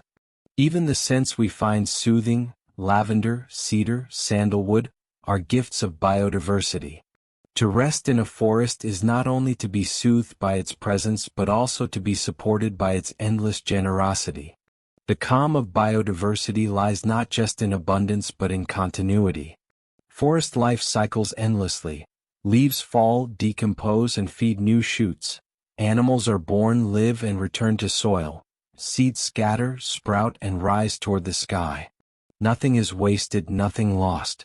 Even the scents we find soothing, lavender, cedar, sandalwood, are gifts of biodiversity. To rest in a forest is not only to be soothed by its presence but also to be supported by its endless generosity. The calm of biodiversity lies not just in abundance but in continuity. Forest life cycles endlessly. Leaves fall, decompose, and feed new shoots. Animals are born, live, and return to soil. Seeds scatter, sprout, and rise toward the sky. Nothing is wasted, nothing lost.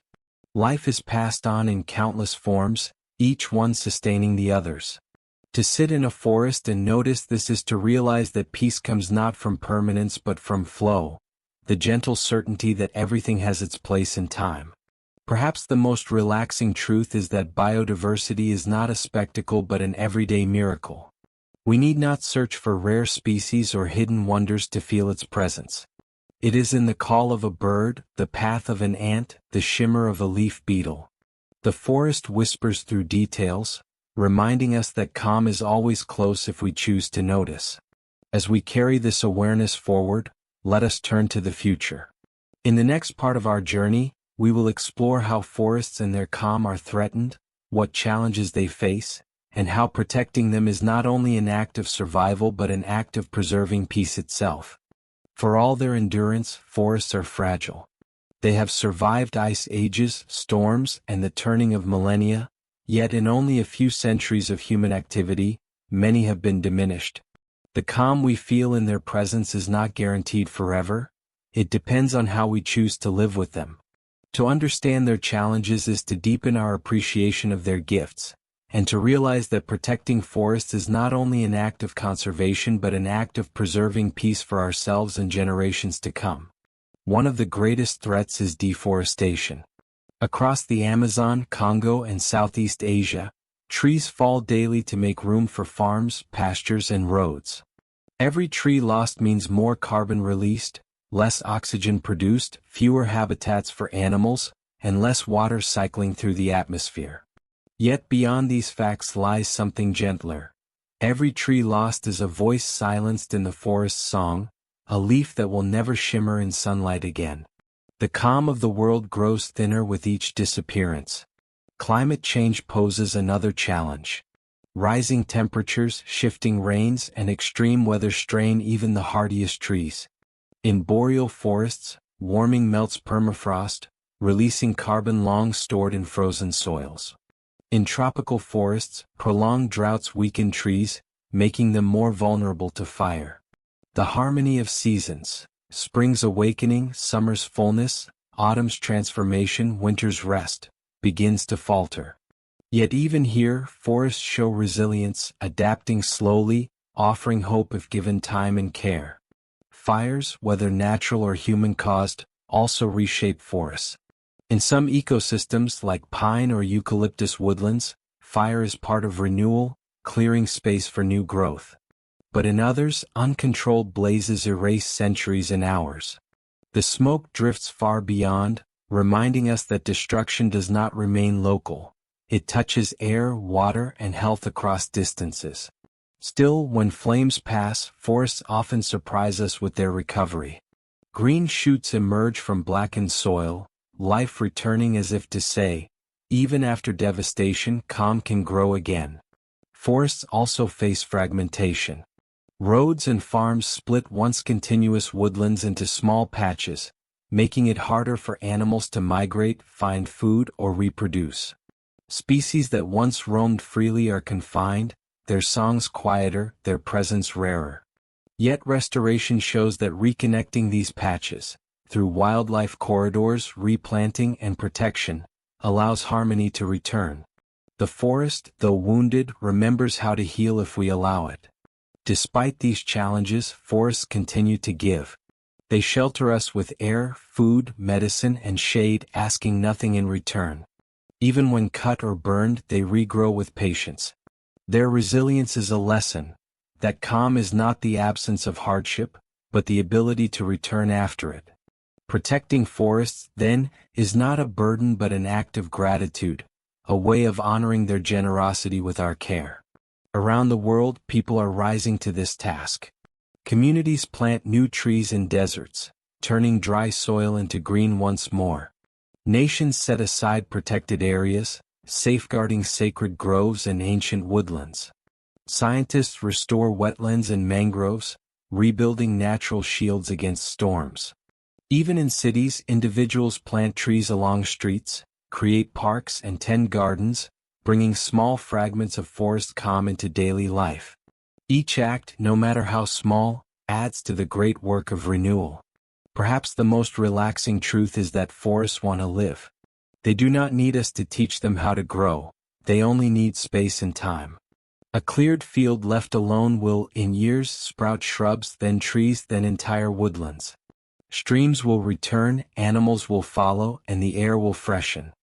Life is passed on in countless forms, each one sustaining the others. To sit in a forest and notice this is to realize that peace comes not from permanence but from flow, the gentle certainty that everything has its place in time. Perhaps the most relaxing truth is that biodiversity is not a spectacle but an everyday miracle. We need not search for rare species or hidden wonders to feel its presence. It is in the call of a bird, the path of an ant, the shimmer of a leaf beetle. The forest whispers through details, reminding us that calm is always close if we choose to notice. As we carry this awareness forward, let us turn to the future. In the next part of our journey, we will explore how forests and their calm are threatened, what challenges they face, and how protecting them is not only an act of survival but an act of preserving peace itself. For all their endurance, forests are fragile. They have survived ice ages, storms, and the turning of millennia, yet in only a few centuries of human activity, many have been diminished. The calm we feel in their presence is not guaranteed forever. It depends on how we choose to live with them. To understand their challenges is to deepen our appreciation of their gifts, and to realize that protecting forests is not only an act of conservation but an act of preserving peace for ourselves and generations to come. One of the greatest threats is deforestation. Across the Amazon, Congo, and Southeast Asia, trees fall daily to make room for farms, pastures, and roads. Every tree lost means more carbon released, less oxygen produced, fewer habitats for animals, and less water cycling through the atmosphere. Yet beyond these facts lies something gentler. Every tree lost is a voice silenced in the forest's song, a leaf that will never shimmer in sunlight again. The calm of the world grows thinner with each disappearance. Climate change poses another challenge. Rising temperatures, shifting rains, and extreme weather strain even the hardiest trees. In boreal forests, warming melts permafrost, releasing carbon long stored in frozen soils. In tropical forests, prolonged droughts weaken trees, making them more vulnerable to fire. The harmony of seasons, spring's awakening, summer's fullness, autumn's transformation, winter's rest, begins to falter. Yet even here, forests show resilience, adapting slowly, offering hope if given time and care. Fires, whether natural or human-caused, also reshape forests. In some ecosystems like pine or eucalyptus woodlands, fire is part of renewal, clearing space for new growth. But in others, uncontrolled blazes erase centuries and hours. The smoke drifts far beyond, reminding us that destruction does not remain local. It touches air, water, and health across distances. Still, when flames pass, forests often surprise us with their recovery. Green shoots emerge from blackened soil, life returning as if to say, even after devastation, calm can grow again. Forests also face fragmentation. Roads and farms split once continuous woodlands into small patches, making it harder for animals to migrate, find food, or reproduce. Species that once roamed freely are confined, their songs quieter, their presence rarer. Yet restoration shows that reconnecting these patches, through wildlife corridors, replanting, and protection, allows harmony to return. The forest, though wounded, remembers how to heal if we allow it. Despite these challenges, forests continue to give. They shelter us with air, food, medicine, and shade, asking nothing in return. Even when cut or burned, they regrow with patience. Their resilience is a lesson that calm is not the absence of hardship, but the ability to return after it. Protecting forests, then, is not a burden but an act of gratitude, a way of honoring their generosity with our care. Around the world, people are rising to this task. Communities plant new trees in deserts, turning dry soil into green once more. Nations set aside protected areas, safeguarding sacred groves and ancient woodlands. Scientists restore wetlands and mangroves, rebuilding natural shields against storms. Even in cities, individuals plant trees along streets, create parks and tend gardens, bringing small fragments of forest calm into daily life. Each act, no matter how small, adds to the great work of renewal. Perhaps the most relaxing truth is that forests want to live. They do not need us to teach them how to grow, they only need space and time. A cleared field left alone will, in years, sprout shrubs, then trees, then entire woodlands. Streams will return, animals will follow, and the air will freshen.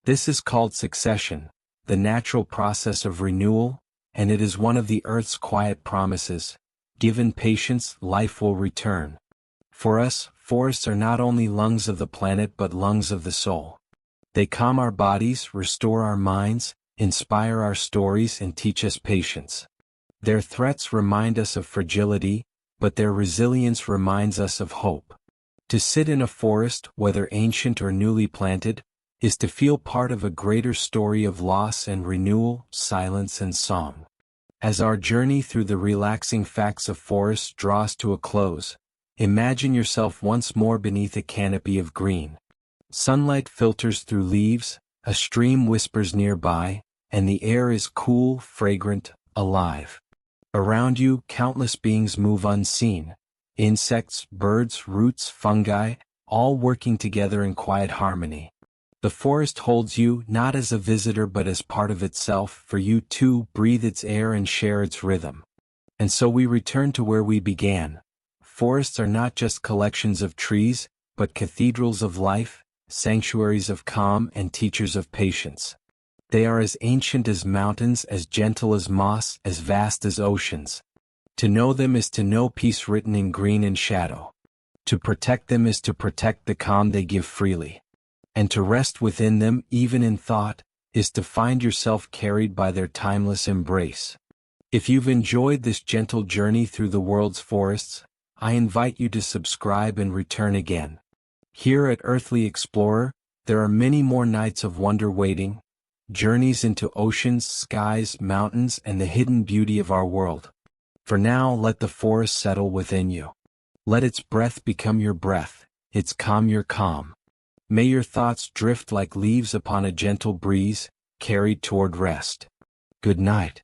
This is called succession, the natural process of renewal, and it is one of the earth's quiet promises. Given patience, life will return. For us, forests are not only lungs of the planet but lungs of the soul. They calm our bodies, restore our minds, inspire our stories, and teach us patience. Their threats remind us of fragility, but their resilience reminds us of hope. To sit in a forest, whether ancient or newly planted, is to feel part of a greater story of loss and renewal, silence and song. As our journey through the relaxing facts of forests draws to a close, imagine yourself once more beneath a canopy of green. Sunlight filters through leaves, a stream whispers nearby, and the air is cool, fragrant, alive. Around you, countless beings move unseen. Insects, birds, roots, fungi, all working together in quiet harmony. The forest holds you not as a visitor but as part of itself, for you too breathe its air and share its rhythm. And so we return to where we began. Forests are not just collections of trees, but cathedrals of life, sanctuaries of calm and teachers of patience. They are as ancient as mountains, as gentle as moss, as vast as oceans. To know them is to know peace written in green and shadow. To protect them is to protect the calm they give freely. And to rest within them, even in thought, is to find yourself carried by their timeless embrace. If you've enjoyed this gentle journey through the world's forests, I invite you to subscribe and return again. Here at Earthly Explorer, there are many more nights of wonder waiting, journeys into oceans, skies, mountains, and the hidden beauty of our world. For now, let the forest settle within you. Let its breath become your breath, its calm your calm. May your thoughts drift like leaves upon a gentle breeze, carried toward rest. Good night.